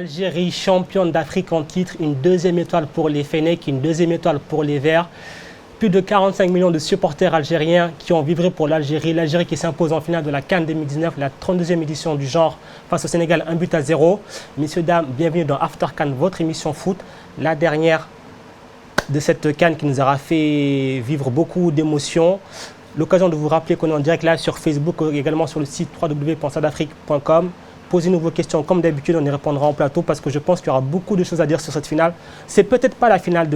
L'Algérie, championne d'Afrique en titre, une deuxième étoile pour les Fennecs, une deuxième étoile pour les Verts. Plus de 45 millions de supporters algériens qui ont vibré pour l'Algérie. L'Algérie qui s'impose en finale de la CAN 2019, la 32e édition du genre face au Sénégal, 1-0. Messieurs, dames, bienvenue dans After CAN, votre émission foot. La dernière de cette CAN qui nous aura fait vivre beaucoup d'émotions. L'occasion de vous rappeler qu'on est en direct là sur Facebook, également sur le site www.sadafrique.com. Posez-nous vos questions comme d'habitude, on y répondra en plateau parce que je pense qu'il y aura beaucoup de choses à dire sur cette finale. C'est peut-être pas la finale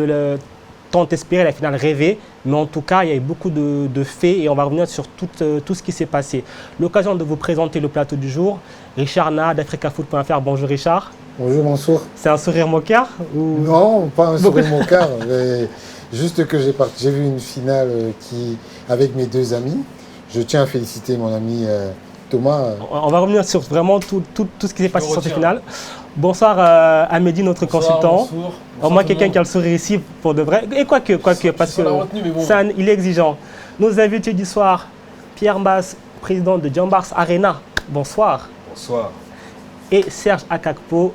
tant espérée, la finale rêvée, mais en tout cas, il y a eu beaucoup de faits et on va revenir sur tout ce qui s'est passé. L'occasion de vous présenter le plateau du jour. Richard Na d'AfricaFoot.fr. Bonjour Richard. Bonjour, bonsoir. C'est un sourire moqueur ou... Non, pas un sourire moqueur, mais juste que j'ai vu une finale avec mes deux amis. Je tiens à féliciter mon ami Thomas. On va revenir sur vraiment tout ce qui s'est passé sur cette finale. Bonsoir à Mehdi, notre consultant. Bonsoir. Au moins quelqu'un qui a le sourire ici pour de vrai. Et quoique, parce que il est exigeant. Nos invités du soir, Pierre Mbass, président de Jambars Arena. Bonsoir. Bonsoir. Et Serge Akakpo.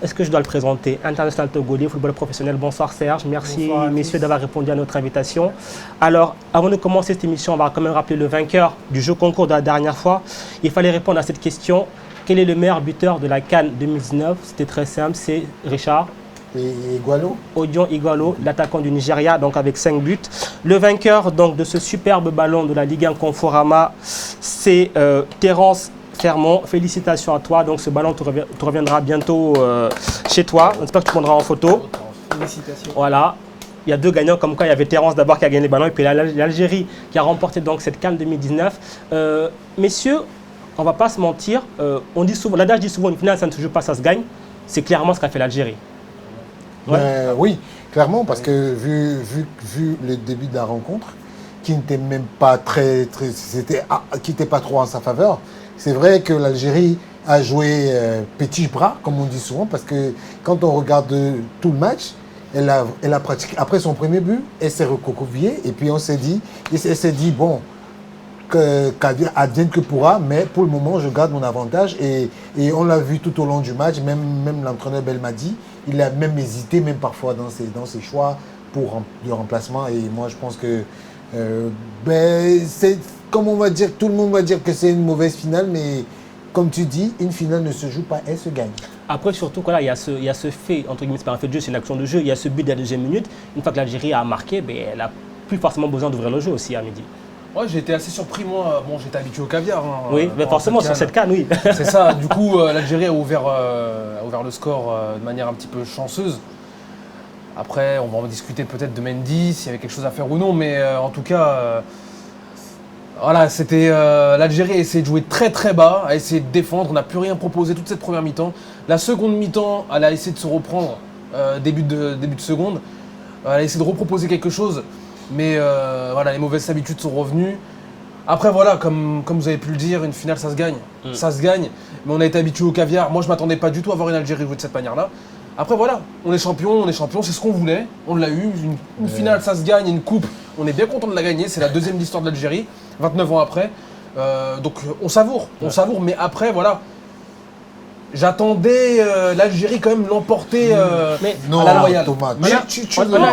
Est-ce que je dois le présenter? International togolais, footballeur professionnel. Bonsoir Serge, merci messieurs d'avoir répondu à notre invitation. Alors, avant de commencer cette émission, on va quand même rappeler le vainqueur du jeu concours de la dernière fois. Il fallait répondre à cette question. Quel est le meilleur buteur de la CAN 2019? C'était très simple, c'est Richard. Igalo. Odion Igalo, l'attaquant du Nigeria, donc avec 5 buts. Le vainqueur donc, de ce superbe ballon de la Ligue 1 Conforama, c'est Terence Clermont. Félicitations à toi. Donc ce ballon te reviendra bientôt chez toi. J'espère que tu prendras en photo. Félicitations. Voilà. Il y a deux gagnants, comme quoi il y avait Terence d'abord qui a gagné le ballon et puis l'Algérie qui a remporté donc cette CAN 2019. Messieurs, on ne va pas se mentir. On dit souvent, l'adage dit souvent une finale ça ne se joue pas, ça se gagne. C'est clairement ce qu'a fait l'Algérie. Ouais. Oui, clairement, parce que vu le début de la rencontre, qui n'était même pas qui n'était pas trop en sa faveur. C'est vrai que l'Algérie a joué petit bras, comme on dit souvent, parce que quand on regarde tout le match, elle a pratiqué. Après son premier but, elle s'est recroquevillée et puis elle s'est dit bon, qu'advienne que pourra, mais pour le moment, je garde mon avantage. Et on l'a vu tout au long du match, même l'entraîneur Belmadi, il a même hésité, même parfois dans ses choix pour le remplacement. Et moi, je pense que c'est comme on va dire, tout le monde va dire que c'est une mauvaise finale, mais comme tu dis, une finale ne se joue pas, elle se gagne. Après, surtout, il y a ce fait, entre guillemets, c'est pas un fait de jeu, c'est une action de jeu. Il y a ce but de la deuxième minute. Une fois que l'Algérie a marqué, elle n'a plus forcément besoin d'ouvrir le jeu aussi à midi. Ouais, j'ai été assez surpris, moi. Bon, j'étais habitué au caviar. Oui, mais forcément, sur cette CAN, oui. C'est ça. Du coup, l'Algérie a ouvert le score de manière un petit peu chanceuse. Après, on va en discuter peut-être de Mendy, s'il y avait quelque chose à faire ou non. Mais en tout cas, voilà, c'était l'Algérie a essayé de jouer très très bas, a essayé de défendre. On n'a plus rien proposé toute cette première mi-temps. La seconde mi-temps, elle a essayé de se reprendre, début de seconde. Elle a essayé de reproposer quelque chose. Mais voilà, les mauvaises habitudes sont revenues. Après, voilà, comme vous avez pu le dire, une finale, ça se gagne. Ça se gagne, mais on a été habitué au caviar. Moi, je ne m'attendais pas du tout à voir une Algérie jouer de cette manière-là. Après, voilà, on est champion, c'est ce qu'on voulait. On l'a eu. Une finale, ça se gagne. Une coupe, on est bien content de la gagner. C'est la deuxième de l'histoire de l'Algérie, 29 ans après. Donc, on savoure, mais après, voilà. J'attendais l'Algérie quand même l'emporter à la loyale. Thomas,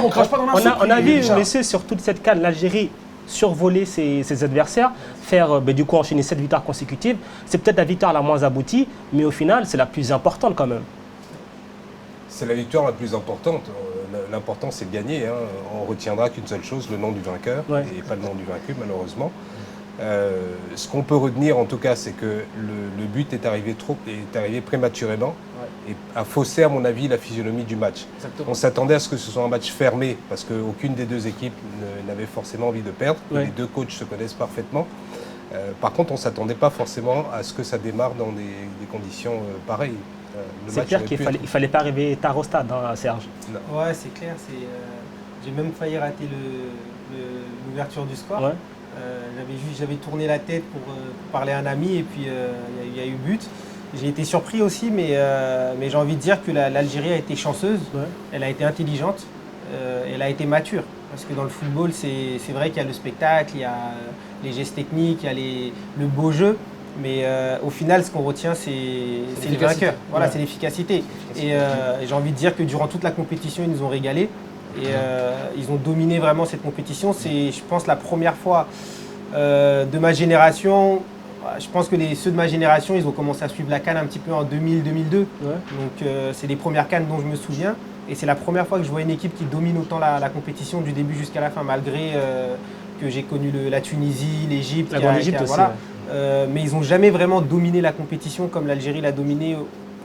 on crache pas dans la soupe. On a vu, messieurs, sur toute cette CAN, l'Algérie survoler ses adversaires, faire du coup enchaîner 7 victoires consécutives. C'est peut-être la victoire la moins aboutie, mais au final, c'est la plus importante quand même. C'est la victoire la plus importante. L'important, c'est de gagner. Hein. On retiendra qu'une seule chose, le nom du vainqueur, et pas le nom du vaincu, malheureusement. Ce qu'on peut retenir en tout cas, c'est que le but est arrivé prématurément et a faussé à mon avis la physionomie du match. Exactement. On s'attendait à ce que ce soit un match fermé parce qu'aucune des deux équipes n'avait forcément envie de perdre. Les deux coachs se connaissent parfaitement. Par contre, on ne s'attendait pas forcément à ce que ça démarre dans des conditions pareilles. C'est clair qu'il ne fallait pas arriver tard au stade, hein, Serge. Non. Ouais, c'est clair. J'ai même failli rater l'ouverture du score. Ouais. J'avais tourné la tête pour parler à un ami et puis il y a eu but. J'ai été surpris aussi, mais j'ai envie de dire que l'Algérie a été chanceuse, elle a été intelligente, elle a été mature. Parce que dans le football, c'est vrai qu'il y a le spectacle, il y a les gestes techniques, il y a le beau jeu. Mais au final, ce qu'on retient, c'est le vainqueur. Voilà, c'est l'efficacité. Et j'ai envie de dire que durant toute la compétition, ils nous ont régalé. Et ils ont dominé vraiment cette compétition. C'est, je pense, la première fois de ma génération. Je pense que ceux de ma génération, ils ont commencé à suivre la CAN un petit peu en 2000-2002. Ouais. Donc c'est les premières CAN dont je me souviens. Et c'est la première fois que je vois une équipe qui domine autant la compétition du début jusqu'à la fin, malgré que j'ai connu la Tunisie, l'Égypte. La grande Égypte aussi. Voilà. Mais ils n'ont jamais vraiment dominé la compétition comme l'Algérie l'a dominé,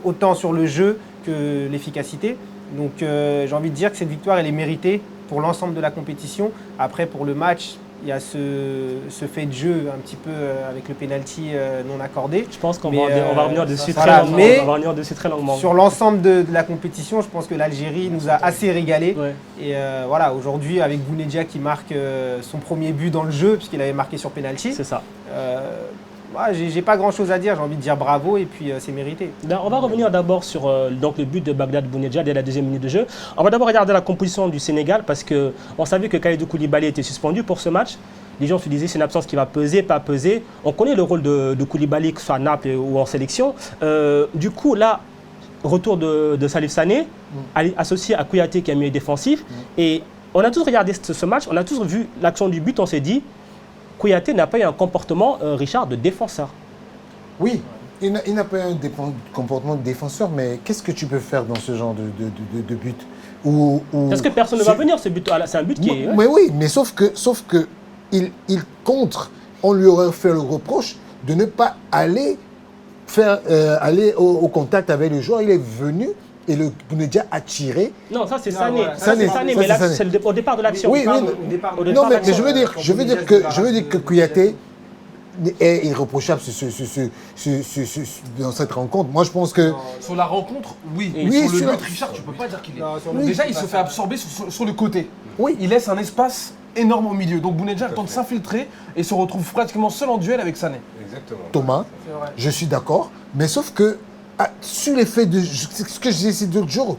autant sur le jeu que l'efficacité. Donc j'ai envie de dire que cette victoire, elle est méritée pour l'ensemble de la compétition. Après, pour le match, il y a ce fait de jeu un petit peu avec le penalty non accordé. Je pense qu'on va revenir dessus très longuement. Sur l'ensemble de la compétition, je pense que l'Algérie nous a assez régalé. Ouais. Et voilà, aujourd'hui, avec Bounedjah qui marque son premier but dans le jeu, puisqu'il avait marqué sur penalty. C'est ça. J'ai pas grand chose à dire, j'ai envie de dire bravo et puis c'est mérité. On va revenir d'abord sur donc le but de Bagdad Bounedjah dès la deuxième minute de jeu. On va d'abord regarder la composition du Sénégal parce qu'on savait que Kalidou Koulibaly était suspendu pour ce match. Les gens se disaient c'est une absence qui va peser, pas peser. On connaît le rôle de Koulibaly, que ce soit à Naples ou en sélection. Du coup, là, retour de Salif Sané, associé à Kouyaté qui est milieu défensif. Et on a tous regardé ce match, on a tous vu l'action du but, on s'est dit Kouyaté n'a pas eu un comportement, Richard, de défenseur. Oui, il n'a pas eu un comportement de défenseur, mais qu'est-ce que tu peux faire dans ce genre de but Parce que personne ne va venir, ce but. C'est un but qui est... Mais oui, mais sauf que il contre. On lui aurait fait le reproche de ne pas aller au contact avec le joueur. Il est venu et le Bounedjah a tiré. Non, ça c'est Sané. Mais là, c'est au départ de l'action. Oui, non, mais je veux dire que Kouyaté est irréprochable dans cette rencontre. Moi, je pense que... Sur la rencontre, oui. Sur le but, Richard, tu ne peux pas dire qu'il est... Déjà, il se fait absorber sur le côté. Oui. Il laisse un espace énorme au milieu. Donc Bounedjah a le temps de s'infiltrer et se retrouve pratiquement seul en duel avec Sané. Exactement. Thomas, je suis d'accord. Mais sauf que sur l'effet de ce que je disais ces 2 jours,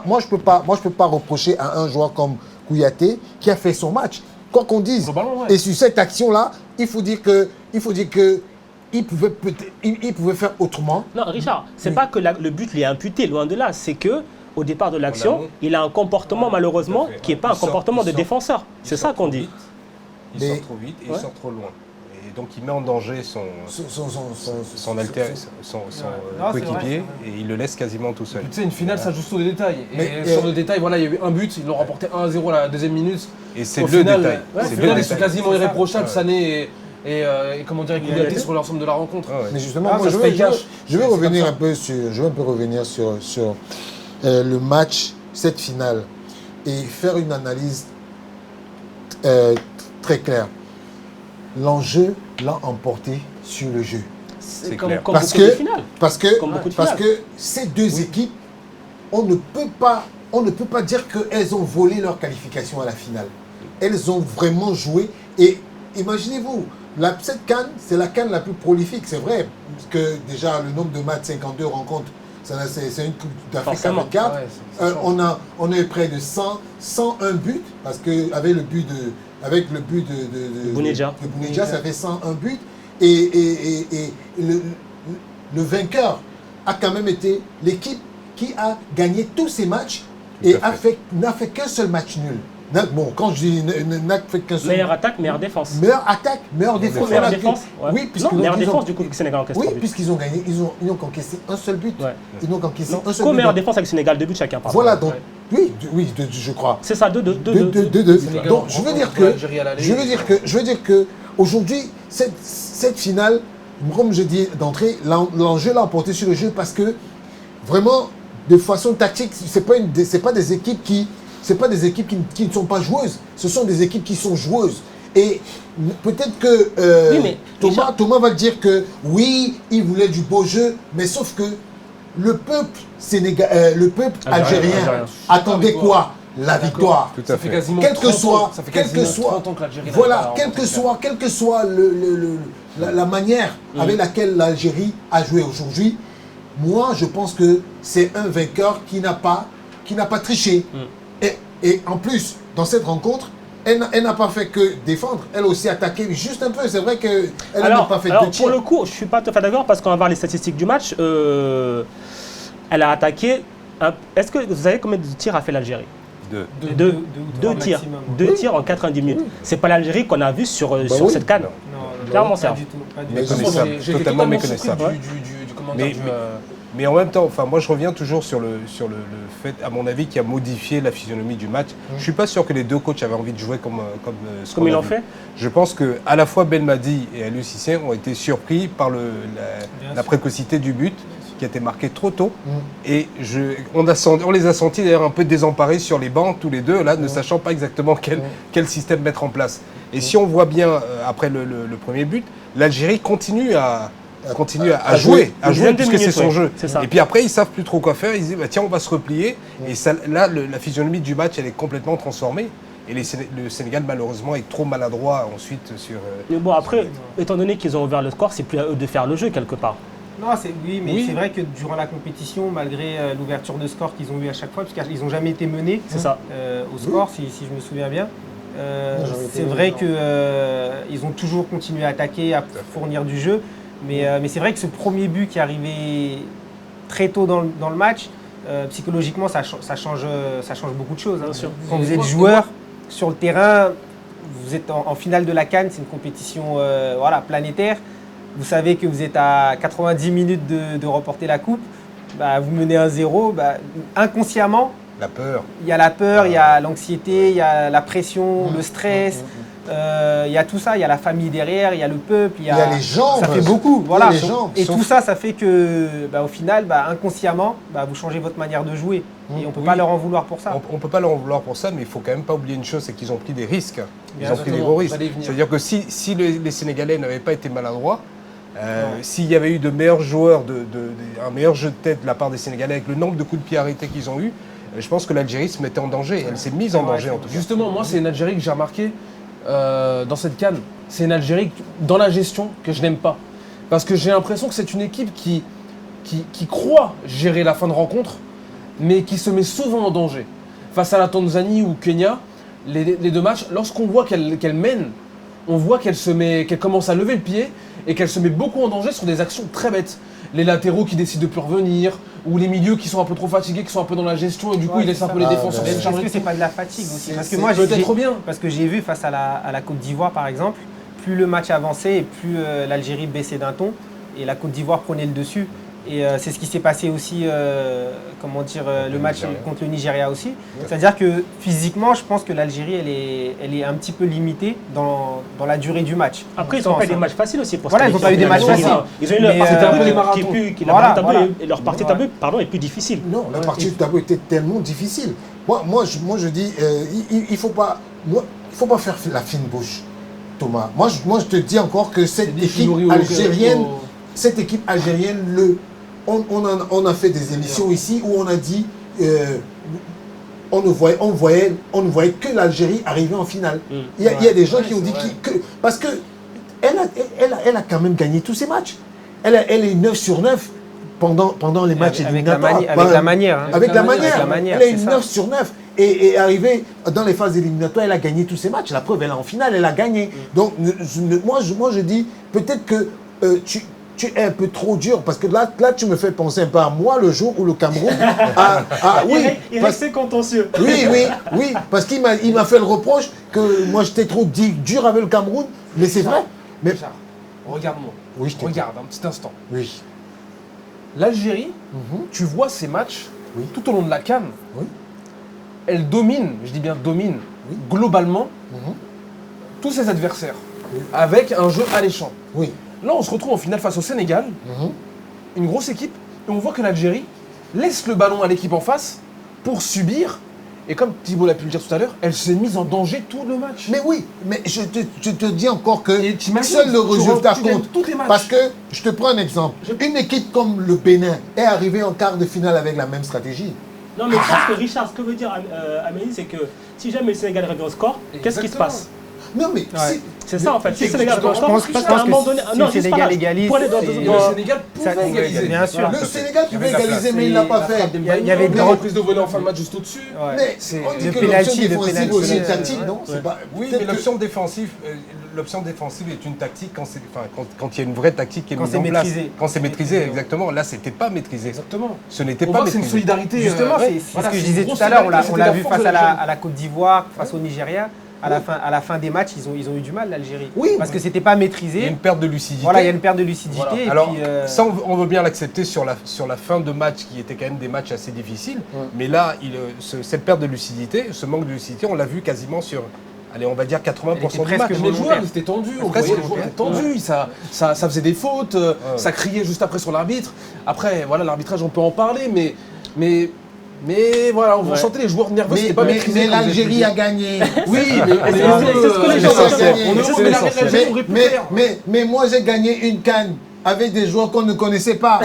moi je peux pas reprocher à un joueur comme Kouyaté qui a fait son match. Quoi qu'on dise. Et sur cette action-là, il faut dire que il pouvait faire autrement. Non, Richard, c'est pas que le but lui est imputé, loin de là. C'est que au départ de l'action, il a un comportement malheureusement qui n'est pas un comportement de défenseur. C'est ça qu'on dit. Il sort trop vite et il sort trop loin. Et donc il met en danger son coéquipier et il le laisse quasiment tout seul. Tu sais, une finale, ça joue sur des détails. Et sur le détail, voilà, il y a eu un but, ils l'ont remporté 1-0 à la deuxième minute. Et c'est le détail. Ils sont quasiment irréprochables, Sané et comment dire, Kouyaté sur l'ensemble de la rencontre. Mais justement, moi, je vais revenir un peu sur le match, cette finale, et faire une analyse très claire. L'enjeu l'a emporté sur le jeu. C'est comme parce que ces 2 équipes, on ne peut pas dire qu'elles ont volé leur qualification à la finale. Elles ont vraiment joué. Et imaginez-vous, cette CAN, c'est la CAN la plus prolifique. C'est vrai que déjà le nombre de matchs, 52 rencontres, c'est une Coupe d'Afrique à 24. Ouais, on a près de 101 buts, parce qu'avec le but de Bounedjah, ça fait 101 buts. Et le vainqueur a quand même été l'équipe qui a gagné tous ses matchs et n'a fait qu'un seul match nul. Bon, quand je dis n'a fait qu'un seul... Meilleure attaque, meilleure défense. Meilleure attaque, meilleure défense. Meilleure défense. Oui, meilleure défense du coup que le Sénégal encaisse. Oui, puisqu'ils ont gagné, ils ont encaissé un seul but. Ouais. Ils n'ont encaissé un seul but. Meilleure défense avec le Sénégal, 2 buts chacun. Pardon. Voilà, donc, oui, je crois. C'est ça, 2-2. Donc, je veux dire que aujourd'hui, cette finale, comme je dis d'entrée, l'enjeu l'a emporté sur le jeu parce que vraiment, de façon tactique, c'est pas des équipes qui ne sont pas joueuses. Ce sont des équipes qui sont joueuses. Et peut-être que Thomas va dire que oui, il voulait du beau jeu, mais sauf que le peuple algérien attendait quoi? La victoire. Tout à fait. Quel que soit, voilà, quelle que soit la manière avec laquelle l'Algérie a joué aujourd'hui, moi je pense que c'est un vainqueur qui n'a pas triché. Et en plus, dans cette rencontre, elle n'a pas fait que défendre, elle a aussi attaqué juste un peu. C'est vrai qu'elle n'a pas fait de tir. Pour le coup, je ne suis pas tout à fait d'accord parce qu'on va voir les statistiques du match. Elle a attaqué. Est-ce que vous savez combien de tirs a fait l'Algérie? Deux tirs. Maximum. 2 tirs en 90 minutes. C'est pas l'Algérie qu'on a vu sur cette CAN. Clairement, pas du tout. Pas du tout. Méconnaissable, J'ai été totalement surpris méconnaissable. du commentaire Mais en même temps, enfin, moi je reviens toujours sur le fait, à mon avis, qui a modifié la physionomie du match. Je ne suis pas sûr que les deux coachs avaient envie de jouer comme ils l'ont fait. Je pense qu'à la fois Belmadi et Aliou Cissé ont été surpris par la précocité du but qui a été marqué trop tôt. Et on les a sentis d'ailleurs un peu désemparés sur les bancs, tous les deux, là, ne sachant pas exactement quel système mettre en place. Et si on voit bien, après le premier but, l'Algérie continue à jouer puisque c'est son jeu. Et puis après, ils savent plus trop quoi faire. Ils disent, tiens, on va se replier. Et ça, là, la physionomie du match, elle est complètement transformée. Et le Sénégal, malheureusement, est trop maladroit ensuite sur... Mais bon, après, étant donné qu'ils ont ouvert le score, c'est plus à eux de faire le jeu quelque part. Non, c'est vrai que durant la compétition, malgré l'ouverture de score qu'ils ont eu à chaque fois, parce qu'ils n'ont jamais été menés au score, si je me souviens bien, c'est vrai qu'ils ont toujours continué à attaquer, à fournir du jeu. Mais c'est vrai que ce premier but qui est arrivé très tôt dans le match, psychologiquement, ça change beaucoup de choses. Hein. Quand vous êtes joueur sur le terrain, vous êtes en finale de la CAN, c'est une compétition planétaire. Vous savez que vous êtes à 90 minutes de remporter la coupe. Bah, vous menez 1-0. Bah, inconsciemment, la peur. Il y a la peur, il y a l'anxiété, il y a la pression, le stress. Il y a tout ça, il y a la famille derrière, il y a le peuple, il y a les gens. Ça fait beaucoup, voilà. Et Sauf... tout ça, ça fait que, au final, inconsciemment, vous changez votre manière de jouer. Et on ne peut pas leur en vouloir pour ça. On ne peut pas leur en vouloir pour ça, mais il ne faut quand même pas oublier une chose, c'est qu'ils ont pris des risques. Ils ont pris des gros risques. C'est-à-dire que si les Sénégalais n'avaient pas été maladroits, s'il y avait eu de meilleurs joueurs, un meilleur jeu de tête de la part des Sénégalais, avec le nombre de coups de pied arrêtés qu'ils ont eu, je pense que l'Algérie se mettait en danger. Elle s'est mise en danger en tout cas. Justement, moi, c'est une Algérie que j'ai remarqué dans cette CAN. C'est une Algérie dans la gestion que je n'aime pas. Parce que j'ai l'impression que c'est une équipe qui croit gérer la fin de rencontre, mais qui se met souvent en danger. Face à la Tanzanie ou Kenya, les deux matchs, lorsqu'on voit qu'elle mène, on voit qu'elle commence à lever le pied et qu'elle se met beaucoup en danger sur des actions très bêtes. Les latéraux qui décident de plus revenir, ou les milieux qui sont un peu trop fatigués, qui sont un peu dans la gestion et du coup ils laissent un peu les défenseurs. Est-ce que c'est pas de la fatigue aussi? Parce que moi parce que j'ai vu face à la Côte d'Ivoire par exemple, plus le match avançait et plus l'Algérie baissait d'un ton et la Côte d'Ivoire prenait le dessus. Et c'est ce qui s'est passé aussi, le match contre le Nigeria aussi. C'est-à-dire que physiquement, je pense que l'Algérie, elle est un petit peu limitée dans la durée du match. Après, ils n'ont pas eu des matchs faciles aussi pour ils n'ont pas eu des matchs faciles. Ils ont eu leur partie de tableau et leur partie de tableau est plus difficile. Non, la partie de tableau était tellement difficile. Moi, je dis, il faut pas faire la fine bouche, Thomas. Moi, je te dis encore que cette équipe algérienne, on a fait des émissions ici où on a dit on ne voyait que l'Algérie arriver en finale. Il y a des gens qui ont dit parce que elle a quand même gagné tous ses matchs. Elle est 9 sur 9 pendant les matchs éliminatoires. Avec la manière. Elle est 9 sur 9. Et arrivée dans les phases éliminatoires, elle a gagné tous ses matchs. La preuve, elle est en finale, elle a gagné. Donc moi je dis peut-être que tu es un peu trop dur parce que là tu me fais penser un peu à moi le jour où le Cameroun il restait contentieux. Oui, parce qu'il m'a fait le reproche que moi j'étais trop dur avec le Cameroun, mais c'est vrai. Mais Richard, regarde-moi. Oui, regarde un petit instant. Oui. L'Algérie, tu vois ces matchs tout au long de la CAN. Oui. Elle domine, je dis bien domine, globalement tous ses adversaires avec un jeu alléchant. Oui. Là, on se retrouve en finale face au Sénégal, une grosse équipe, et on voit que l'Algérie laisse le ballon à l'équipe en face pour subir. Et comme Thibaut l'a pu le dire tout à l'heure, elle s'est mise en danger tout le match. Mais oui, mais je te dis encore que seul le résultat compte. Parce que, je te prends un exemple, une équipe comme le Bénin est arrivée en quart de finale avec la même stratégie. Non, mais je pense que Richard, ce que veut dire Amélie, c'est que si jamais le Sénégal revient au score, qu'est-ce qui se passe? Non, mais C'est ça en fait. Si le Sénégal je pense parce que qu'à un moment donné, si non, le juste Sénégal par là, égalise, pour aller dans- Et le dans- Sénégal Ça, pouvait égaliser. bien sûr. le Sénégal Il y pouvait avait de la égaliser, place. mais il l'a pas fait. Il y avait Des des reprises de volée en fin de match juste au-dessus. Ouais. Mais C'est- on dit le que penalty, l'option défensive penalty, aussi est ouais. tactique, non? C'est pas- Oui, peut-être mais que- l'option défensive est une tactique quand il y a une vraie tactique qui est Quand mise c'est en place. maîtrisé. Quand c'est maîtrisé, Maîtrisé, exactement. Là, c'était pas maîtrisé. Exactement. Ce n'était On pas voit que c'est une maîtrisé. solidarité. Justement, c'est voilà, ce que je c'est une disais tout grosse à l'heure. On solidarité, l'a c'était vu la force face de la à la Côte d'Ivoire, face au Nigeria. À la fin des matchs, ils ont eu du mal, l'Algérie. Oui. Parce que c'était pas Il y a maîtrisé. une perte de lucidité. Voilà, il y a une perte de lucidité. Voilà. Et Alors, puis, ça, on veut bien l'accepter sur la fin de match, qui était quand même des matchs assez difficiles. Mais là, cette perte de lucidité, ce manque de lucidité, on l'a vu quasiment sur, allez, on va dire 80% du presque match. Les joueurs, ils étaient tendus. On Presque voyait les joueurs étaient tendus. Ça faisait des fautes. Ça criait juste après sur l'arbitre. Après, voilà, l'arbitrage, on peut en parler, mais voilà, on sentait les joueurs nerveux. C'était pas maîtrisé. Mais comme vous avez l'Algérie dit. a gagné. Oui, mais on est c'est heureux. ce que les gens ont l'essentiel. gagné. On est C'est heureux, mais l'essentiel. l'Algérie aurait pu faire. Mais moi, j'ai gagné une canne avec des joueurs qu'on ne connaissait pas.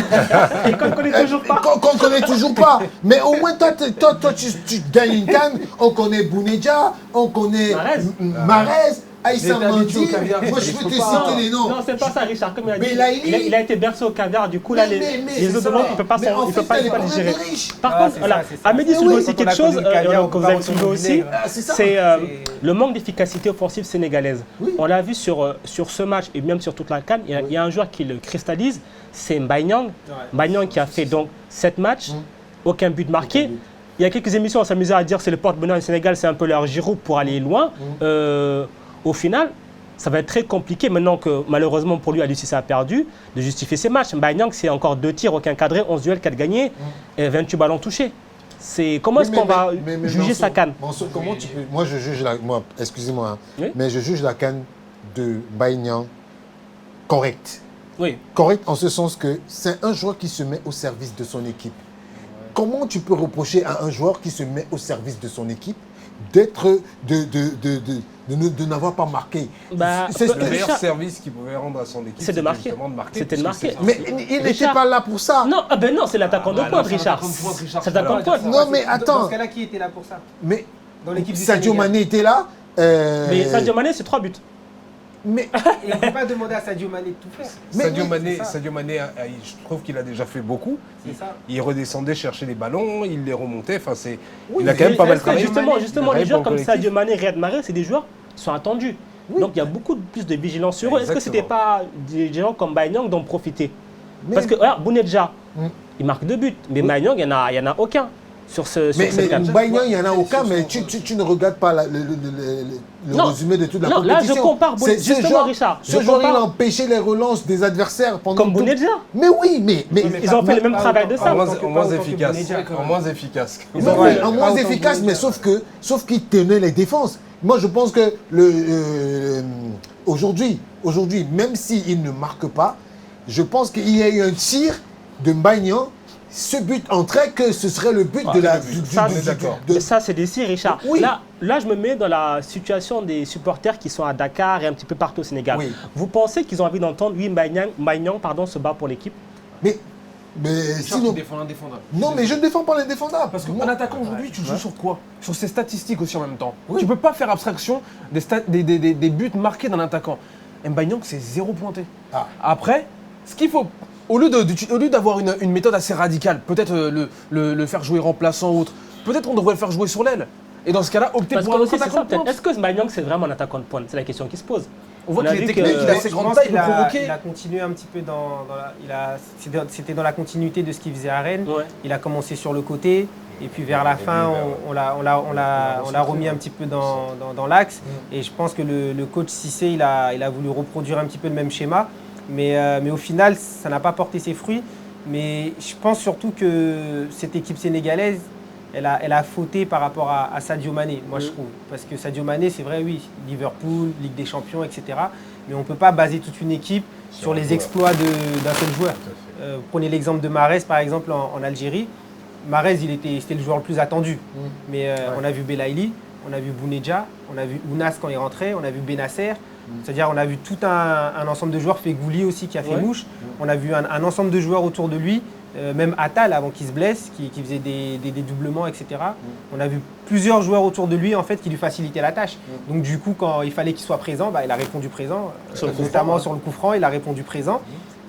Et qu'on ne connaît toujours pas. Qu'on connaît toujours pas. Mais au moins, toi, tu gagnes une canne. On connaît Bounedjah, on connaît Mahrez, Aïssa Mais t'es habitué Mandi. au caviar. Moi, je Il peux faut te pas. citer les noms. Non, c'est pas ça, Richard. Comme il a dit, Belaïli. il a été bercé au caviar. Du coup, là, Mais les c'est autres ça. membres, il ne peut pas Mais en il peut fait, pas elle est les pas gérer. vraiment riche. Par Ah, contre, c'est voilà, ça, c'est ça. Amédi Mais soulevait oui, aussi quand on a quelque chose, connu le caviar, on que peut vous pas avez retourner soulevé au aussi, vinaigre. Ah, c'est ça. c'est le manque d'efficacité offensive sénégalaise. Oui. On l'a vu sur ce match et même sur toute la CAN, il y a un joueur qui le cristallise, c'est Mbaye Niang. Mbaye Niang qui a fait donc 7 matchs, aucun but marqué. Il y a quelques émissions, on s'amusait à dire que c'est le porte-bonheur du Sénégal, c'est un peu leur Giroud pour aller loin. Au final, ça va être très compliqué maintenant que malheureusement pour lui, Aliou Cissé a perdu, de justifier ses matchs. Mbaye Niang, c'est encore 2 tirs, aucun cadré, 11 duels, 4 gagnés et 28 ballons touchés. Comment est-ce qu'on va juger sa CAN? Mansour, comment tu peux... Moi, je juge excusez-moi, hein, Oui. mais je juge la CAN de Mbaye Niang correcte. Oui. Correcte en ce sens que c'est un joueur qui se met au service de son équipe. Comment tu peux reprocher à un joueur qui se met au service de son équipe de n'avoir pas marqué? Bah, C'est ce Le que- meilleur Richard- service qu'il pouvait rendre à son équipe, C'est de marquer. justement de marquer. C'était de parce que marquer. Mais il n'était Richard- pas là pour ça. Non, non, c'est l'attaquant de pointe, Richard. C'est l'attaquant de pointe. Non, mais Dans attends. ce cas-là, qui était là pour ça? Mais Dans l'équipe du Sadio Sénégal. Mané était là. Mais Sadio Mané, c'est 3 buts. Mais Et on ne peut pas demander à Sadio Mané de tout faire. Sadio mais- Mané, c'est ça. Sadio Mané, je trouve qu'il a déjà fait beaucoup. C'est ça. Il redescendait chercher les ballons, il les remontait. Enfin, il Oui, a quand même pas mal Est-ce que travaillé. justement, Il a les travaillé joueurs pour comme le collectif. Sadio Mané, Riyad Mahrez, c'est des joueurs qui sont attendus. Donc il y a beaucoup plus de vigilance sur eux. Est-ce que ce n'était pas des gens comme Mbaye Niang d'en profiter? Parce que regarde, Bounedjah, il marque 2 buts, mais Mbaye Niang, il n'y en a aucun sur cette CAN. Mbaye Niang, il n'y en a aucun, mais tu ne regardes pas le Non. résumé de toute la Non, là, compétition. je compare C'est- ce justement, joueur- Richard, Ce je joueur, il compare- a empêché les relances des adversaires pendant Comme tout- Bounedjah. Mais oui, mais Ils ont fait le même travail de ça. En moins autant que efficace. Bounedjah, quand même. En moins efficace. Oui, Ouais, oui, pas en moins autant efficace, que mais Bounedjah. sauf qu'il tenait les défenses. Moi, je pense que aujourd'hui, même s'il ne marque pas, je pense qu'il y a eu un tir de Mbaye Niang. Ce but entrait que ce serait le but de la. Ça, on est d'accord. Mais ça, c'est des tirs, Richard. Oui. Là, je me mets dans la situation des supporters qui sont à Dakar et un petit peu partout au Sénégal. Oui. Vous pensez qu'ils ont envie d'entendre, oui, Mbaye Niang, se bat pour l'équipe? Mais Sinon, sinon. défend l'indéfendable. Non, mais je ne défends pas l'indéfendable. Parce qu'un Moi- attaquant aujourd'hui, tu joues sur quoi? Sur ses statistiques aussi en même temps. Oui. Tu peux pas faire abstraction des buts marqués d'un attaquant. Mbaye Niang, c'est 0 pointé. Ah. Après, ce qu'il faut, au lieu d'avoir une méthode assez radicale, peut-être le faire jouer remplaçant ou autre, peut-être on devrait le faire jouer sur l'aile. Et dans ce cas-là, opter Parce pour que un aussi, c'est attaquant ça, de peut-être. pointe. Est-ce que Mbaye Niang, c'est vraiment un attaquant de pointe? C'est la question qui se pose. On voit On a qu'il est vu technique, que- il a assez Je grande pense taille, il qu'il peut provoquer. il a continué un petit peu c'était dans la continuité de ce qu'il faisait à Rennes. Ouais. Il a commencé sur le côté et puis vers la fin, on l'a remis un petit peu dans l'axe. Et je pense que le coach Cissé, il a voulu reproduire un petit peu le même schéma. Mais au final, ça n'a pas porté ses fruits. Mais je pense surtout que cette équipe sénégalaise, elle a fauté par rapport à Sadio Mané, moi je trouve. Parce que Sadio Mané, c'est vrai, oui, Liverpool, Ligue des Champions, etc. Mais on ne peut pas baser toute une équipe sur les exploits d'un seul joueur. Prenez l'exemple de Mahrez, par exemple, en Algérie. Mahrez, c'était le joueur le plus attendu. Mais on a vu Belaïli, on a vu Bounedjah, on a vu Ounas quand il rentrait, on a vu Benasser. C'est-à-dire on a vu tout un ensemble de joueurs, Fegouli aussi qui a fait mouche. On a vu un ensemble de joueurs autour de lui, même Attal avant qu'il se blesse, qui faisait des doublements, etc. On a vu plusieurs joueurs autour de lui en fait qui lui facilitaient la tâche. Donc du coup quand il fallait qu'il soit présent, il a répondu présent, notamment sur le coup franc, il a répondu présent.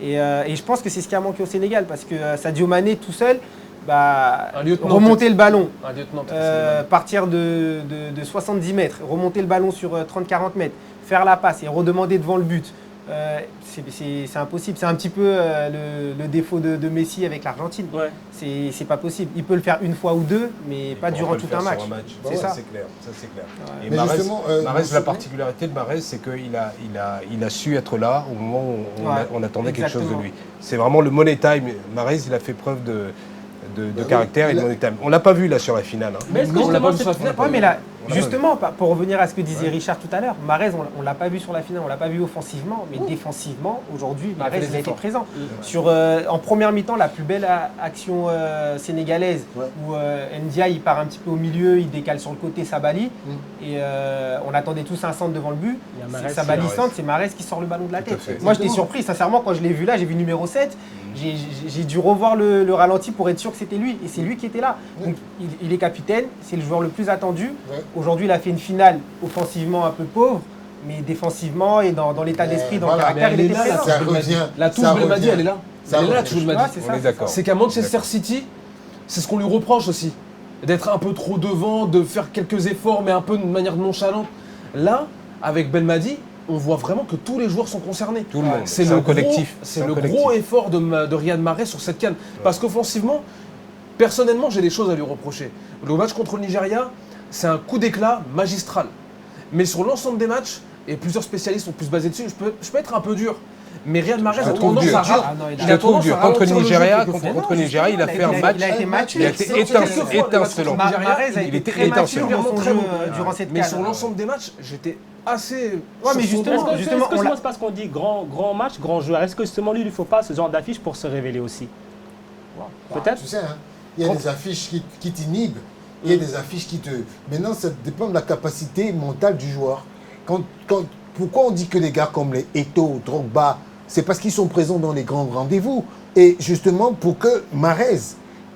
Et je pense que c'est ce qui a manqué au Sénégal parce que Sadio Mané tout seul, remonter le ballon, partir de 70 mètres, remonter le ballon sur 30-40 mètres, faire la passe et redemander devant le but, c'est impossible. C'est un petit peu le défaut de Messi avec l'Argentine. Ouais. C'est pas possible. Il peut le faire une fois ou deux, mais pas durant tout un match. C'est ça. C'est clair. Ça, c'est clair. Ouais. Et Mahrez, la particularité de Mahrez, c'est qu'il a su être là au moment où on attendait quelque chose de lui. C'est vraiment le money time. Mahrez, il a fait preuve de caractère et de money time. On l'a pas vu là sur la finale. Hein. Mais on l'a pas vu sur la finale. Ouais, mais là, justement, pour revenir à ce que disait Richard tout à l'heure, Mahrez, on l'a pas vu sur la finale, on l'a pas vu offensivement, mais défensivement, aujourd'hui, Mahrez il a été présent. En première mi-temps, la plus belle action sénégalaise où Ndiaye il part un petit peu au milieu, il décale sur le côté Sabali et on attendait tous un centre devant le but. Sabali centre, c'est Mahrez qui sort le ballon de la tête. Moi, j'étais surpris, sincèrement, quand je l'ai vu là, j'ai vu numéro 7. J'ai dû revoir le ralenti pour être sûr que c'était lui. Et c'est lui qui était là. Donc, il est capitaine, c'est le joueur le plus attendu. Aujourd'hui, il a fait une finale offensivement un peu pauvre, mais défensivement et dans l'état d'esprit, dans le caractère, il était présent. La touche Belmadi, elle est là. Elle est là, la touche Belmadi. On est d'accord. C'est qu'à Manchester City, c'est ce qu'on lui reproche aussi. D'être un peu trop devant, de faire quelques efforts, mais un peu de manière nonchalante. Là, avec Belmadi, on voit vraiment que tous les joueurs sont concernés. Tout le monde. C'est le collectif. C'est le gros effort de Riyad Mahrez sur cette CAN. Parce qu'offensivement, personnellement, j'ai des choses à lui reprocher. Le match contre le Nigeria, c'est un coup d'éclat magistral. Mais sur l'ensemble des matchs, et plusieurs spécialistes sont plus basés dessus, je peux être un peu dur. Mais Riyad Mahrez a tendance à ralentir. Contre le Nigeria, il a fait un match. Il a été étincelant. Il était étincelant durant cette CAN. Mais sur l'ensemble des matchs, j'étais assez. Ouais, mais justement, c'est parce qu'on dit grand match, grand joueur. Est-ce que justement lui, il ne faut pas ce genre d'affiche pour se révéler aussi? Peut-être. Tu sais, il y a des affiches qui t'inhibent, il y a des affiches qui te. Maintenant, ça dépend de la capacité mentale du joueur. Pourquoi on dit que les gars comme les Eto'o, Drogba, c'est parce qu'ils sont présents dans les grands rendez-vous. Et justement, pour que Mahrez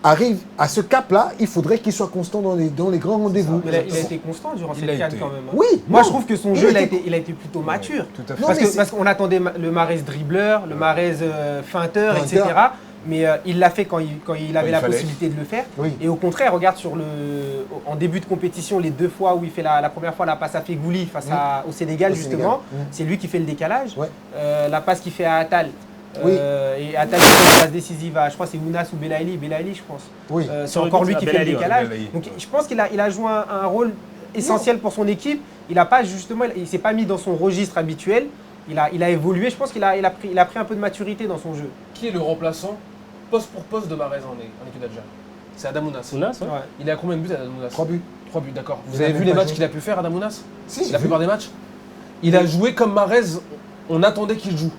arrive à ce cap-là, il faudrait qu'il soit constant dans les grands rendez-vous. Mais il a été constant durant cette CAN quand même. Oui. Moi, je trouve que son jeu, il a été plutôt mature. Tout à fait. Parce qu'on attendait le Mahrez dribbleur, le Mahrez feinteur, etc. Mais il l'a fait quand il avait la possibilité de le faire. Oui. Et au contraire, regarde en début de compétition, les deux fois où il fait la première fois la passe à Fegouli face au Sénégal, justement, c'est lui qui fait le décalage. Ouais. La passe qu'il fait à Attal. Et Attal fait la passe décisive à, je crois, c'est Ounas ou Belaïli, je pense. Oui. C'est encore lui qui fait le décalage. Donc je pense qu'il a joué un rôle essentiel pour son équipe. Il s'est pas mis dans son registre habituel. Il a évolué, je pense qu'il a pris un peu de maturité dans son jeu. Qui est le remplaçant poste pour poste de Mahrez en équipe d'Alger? C'est Adam Ounas. Il a combien de buts Adam Ounas? 3 buts. 3 buts, d'accord. Vous avez vu les matchs qu'il a pu faire, Adam Ounas? Si. La plupart des matchs. Il a joué comme Mahrez, on attendait qu'il joue.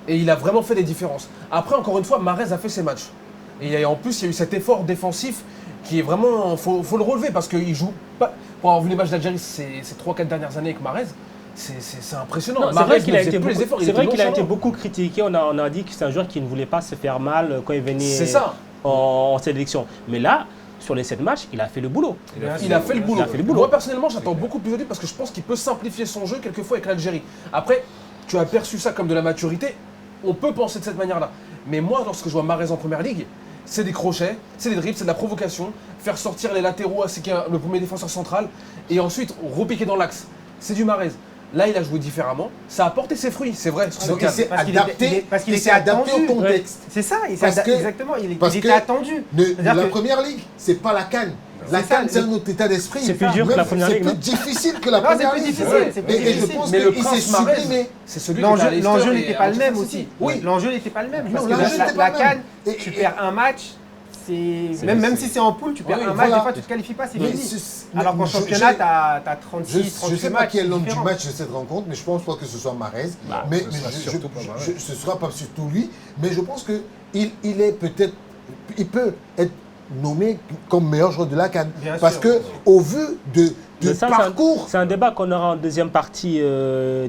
Et il a vraiment fait des différences. Après, encore une fois, Mahrez a fait ses matchs. Et en plus, il y a eu cet effort défensif qui est vraiment. Faut le relever parce qu'il joue pas. Pour avoir vu les matchs d'Algérie ces 3-4 dernières années avec Mahrez, c'est impressionnant. C'est vrai qu'il a été beaucoup critiqué. On a dit que c'est un joueur qui ne voulait pas se faire mal quand il venait en sélection. Mais là, sur les 7 matchs, il a fait le boulot. Il a fait le boulot. Moi, personnellement, j'attends beaucoup plus de lui parce que je pense qu'il peut simplifier son jeu quelquefois avec l'Algérie. Après, tu as perçu ça comme de la maturité. On peut penser de cette manière-là. Mais moi, lorsque je vois Mahrez en première ligue, c'est des crochets, c'est des dribbles, c'est de la provocation, faire sortir les latéraux, c'est le premier défenseur central, et ensuite repiquer dans l'axe. C'est du Mahrez. Là, il a joué différemment. Ça a porté ses fruits, c'est vrai. Parce qu'il était adapté au contexte. C'est ça, exactement. Il était attendu. La première ligue, c'est pas la CAN. La CAN, c'est un autre état d'esprit. C'est plus dur que la première ligue. C'est plus difficile que la première ligue. Et je pense qu'il s'est sublimé. L'enjeu n'était pas le même aussi. Oui, l'enjeu n'était pas le même. Parce que la CAN, tu perds un match. Même si c'est en poule, tu perds un match, des fois tu ne te qualifies pas, c'est fini. Alors qu'en championnat, tu as 36, 38 matchs. Je ne sais pas qui est l'homme du match de cette rencontre, mais je pense pas que ce soit Mahrez. Mais ce ne sera pas surtout lui. Mais je pense qu'il peut être nommé comme meilleur joueur de la CAN. Parce qu'au vu de parcours. C'est un débat qu'on aura en deuxième partie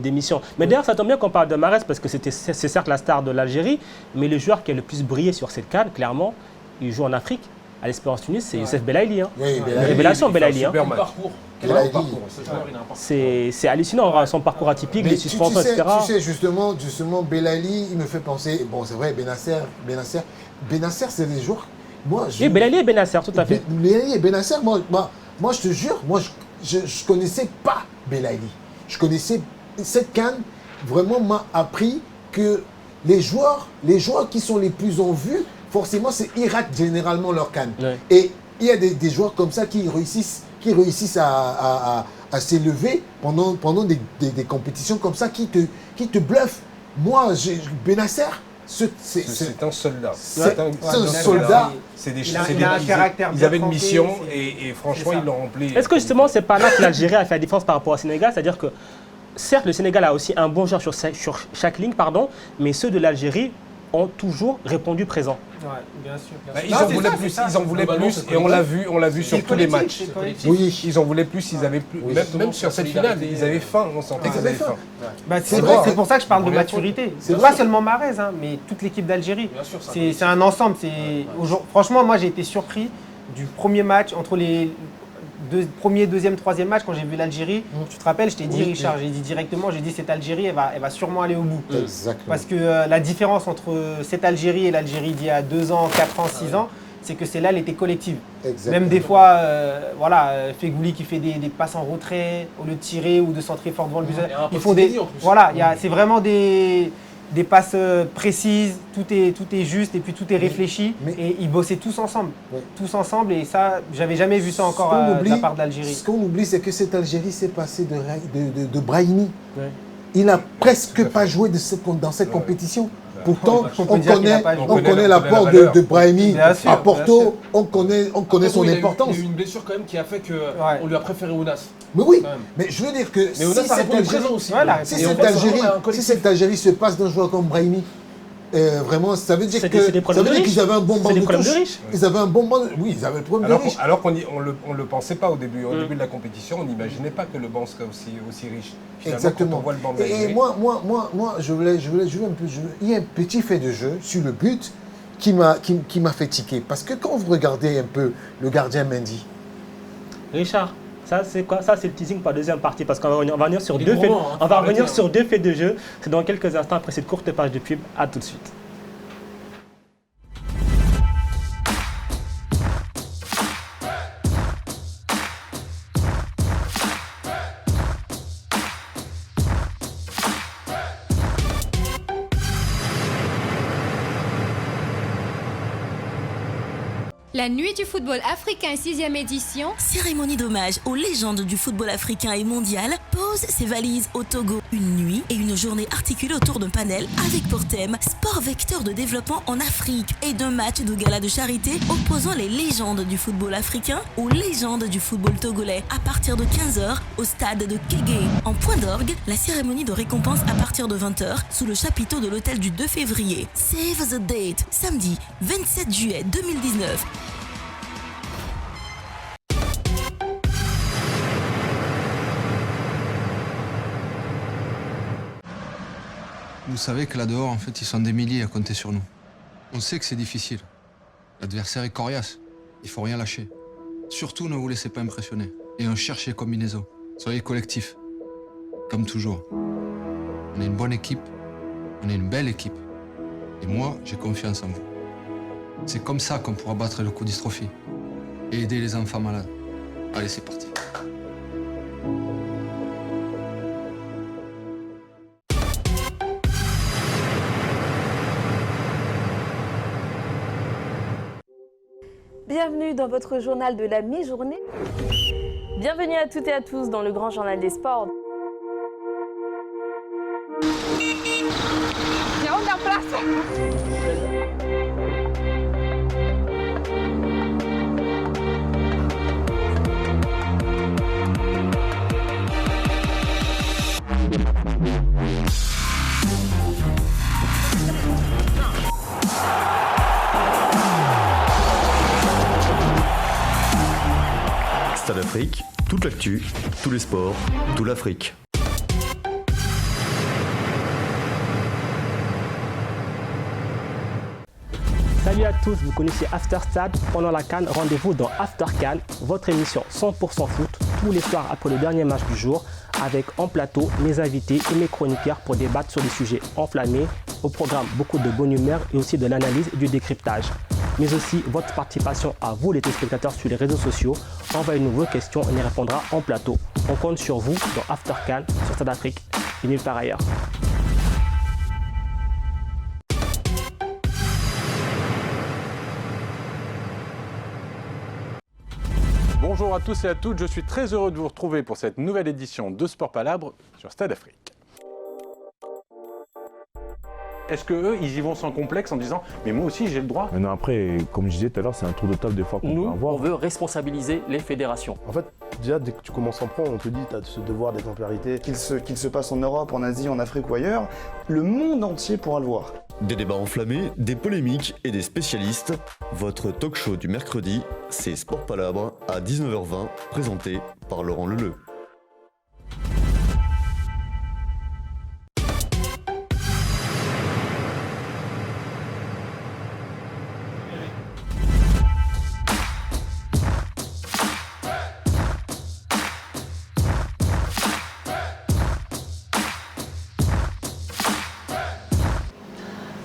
d'émission. Mais d'ailleurs, ça tombe bien qu'on parle de Mahrez parce que c'est certes la star de l'Algérie, mais le joueur qui a le plus brillé sur cette CAN, clairement, il joue en Afrique. À l'Espérance Tunis, c'est Youssef Belaïli. Hein. Oui, Une révélation, Belaïli. Hein. Quel parcours. C'est hallucinant, son parcours atypique, les suspensions, etc. Tu sais, justement, Belaïli, il me fait penser. Bon, c'est vrai, Benasser, c'est des joueurs. Oui, Belaïli et Benasser, tout à fait. Belaïli et Benasser, moi, je te jure, je connaissais pas Belaïli. Je connaissais cette CAN, vraiment m'a appris que les joueurs qui sont les plus en vue, forcément, ils ratent généralement leur CAN. Ouais. Et il y a des joueurs comme ça qui réussissent à s'élever pendant des compétitions comme ça, qui te bluffent. Moi, Benasser, c'est un soldat. C'est un soldat. Il a un caractère ils avaient une bien mission trempé, et franchement, ils l'ont rempli. Est-ce que justement, c'est pas là que l'Algérie a fait la différence par rapport au Sénégal? C'est-à-dire que, certes, le Sénégal a aussi un bon joueur sur chaque ligne, mais ceux de l'Algérie ont toujours répondu présent. Ouais, bien sûr. Ils en voulaient plus et on l'a vu sur tous les matchs. Oui, ils en voulaient plus, ils avaient plus. Même sur cette finale, ils avaient faim, on sentait qu'ils avaient faim. C'est pour ça que je parle de maturité. C'est pas seulement Mahrez, mais toute l'équipe d'Algérie. C'est un ensemble. Franchement, moi j'ai été surpris du premier match entre les premier, deuxième, troisième match, quand j'ai vu l'Algérie, tu te rappelles, je t'ai dit, Richard, j'ai dit directement, cette Algérie, elle va sûrement aller au bout. Exactement. Parce que la différence entre cette Algérie et l'Algérie d'il y a 2 ans, 4 ans, 6 ans, c'est que celle-là, elle était collective. Exactement. Même des fois, Fegouli qui fait des passes en retrait, au lieu de tirer ou de centrer fort devant le but. Ils font des. Voilà, c'est vraiment des passes précises, tout est juste et puis tout est réfléchi. Et ils bossaient tous ensemble. Ouais. Tous ensemble, et ça, j'avais jamais vu ça encore de la part de l'Algérie. Ce qu'on oublie, c'est que cette Algérie s'est passée de Brahimi. Ouais. Il n'a presque pas joué dans cette compétition. Pourtant, on connaît l'apport de Brahimi à Porto, on connaît son importance. Il y a eu une blessure quand même qui a fait qu'on lui a préféré Ounas. Mais oui, mais je veux dire que mais Ounas a répondu présent aussi. Voilà. Si cette Algérie se passe d'un joueur comme Brahimi, vraiment, ça veut dire qu'ils avaient un bon banc de touche. Ils avaient un bon banc de... Oui, ils avaient le problème de riche. Alors qu'on ne le pensait pas au début. Au début de la compétition, on n'imaginait pas que le banc serait aussi riche. Finalement, exactement. Quand on voit le banc de et moi, je voulais jouer un peu. Il y a un petit fait de jeu sur le but qui m'a fait tiquer. Parce que quand vous regardez un peu le gardien Mendy. Richard, ça c'est quoi? Ça c'est le teasing pour la deuxième partie parce qu'on va revenir sur deux faits. On va revenir sur 2 faits de jeu. C'est dans quelques instants après cette courte page de pub. À tout de suite. La nuit du football africain 6e édition. Cérémonie d'hommage aux légendes du football africain et mondial pose ses valises au Togo. Une nuit et une journée articulées autour d'un panel avec pour thème sport vecteur de développement en Afrique et d'un match de gala de charité opposant les légendes du football africain aux légendes du football togolais à partir de 15h au stade de Kégué. En point d'orgue, la cérémonie de récompense à partir de 20h sous le chapiteau de l'hôtel du 2 février. Save the date, samedi 27 juillet 2019. Vous savez que là dehors, en fait, ils sont des milliers à compter sur nous. On sait que c'est difficile. L'adversaire est coriace. Il faut rien lâcher. Surtout, ne vous laissez pas impressionner. Et on cherche les combinaisons. Soyez collectifs. Comme toujours. On est une bonne équipe. On est une belle équipe. Et moi, j'ai confiance en vous. C'est comme ça qu'on pourra battre le coup dystrophie. Et aider les enfants malades. Allez, c'est parti. Bienvenue dans votre journal de la mi-journée. Bienvenue à toutes et à tous dans le grand journal des sports. Stade Afrique, Toute l'actu, tous les sports, tout l'Afrique. Salut à tous, vous connaissez After Stade. Pendant la CAN, rendez-vous dans After CAN, votre émission 100% foot, tous les soirs après le dernier match du jour, avec en plateau mes invités et mes chroniqueurs pour débattre sur des sujets enflammés. Au programme, beaucoup de bonne humeur et aussi de l'analyse et du décryptage. Mais aussi votre participation à vous, les téléspectateurs, sur les réseaux sociaux. Envoyez-nous vos questions, on y répondra en plateau. On compte sur vous dans After CAN, sur Stade Afrique et nulle part ailleurs. Bonjour à tous et à toutes, je suis très heureux de vous retrouver pour cette nouvelle édition de Sport Palabre sur Stade Afrique. Est-ce qu'eux, ils y vont sans complexe en disant « mais moi aussi j'ai le droit ». Maintenant après, comme je disais tout à l'heure, c'est un tour de table des fois qu'on peut avoir. Nous, on veut responsabiliser les fédérations. En fait, déjà dès que tu commences en pro, on te dit tu as ce devoir d'exemplarité. Qu'il se passe en Europe, en Asie, en Afrique ou ailleurs, le monde entier pourra le voir. Des débats enflammés, des polémiques et des spécialistes. Votre talk show du mercredi, c'est Sport Palabre à 19h20, présenté par Laurent Leleu.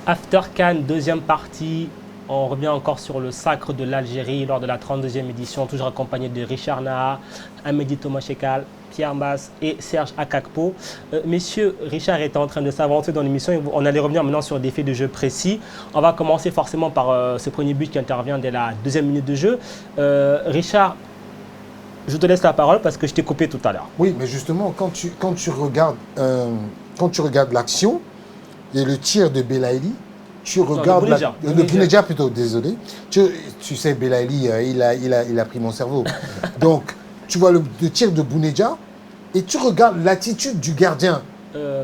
After CAN, deuxième partie. On revient encore sur le sacre de l'Algérie lors de la 32e édition, toujours accompagné de Richard Naha, Amédi Thomas-Chekal, Pierre Masse et Serge Akakpo. Messieurs, Richard était en train de s'avancer dans l'émission et on allait revenir maintenant sur des faits de jeu précis. On va commencer forcément par ce premier but qui intervient dès la deuxième minute de jeu. Richard, je te laisse la parole parce que je t'ai coupé tout à l'heure. Oui, mais justement, quand tu regardes l'action, et le tir de Belaïli, tu regardes le Bounedjah plutôt, désolé. Tu sais, Belaïli, il a pris mon cerveau. Donc, tu vois le tir de Bounedjah et tu regardes l'attitude du gardien.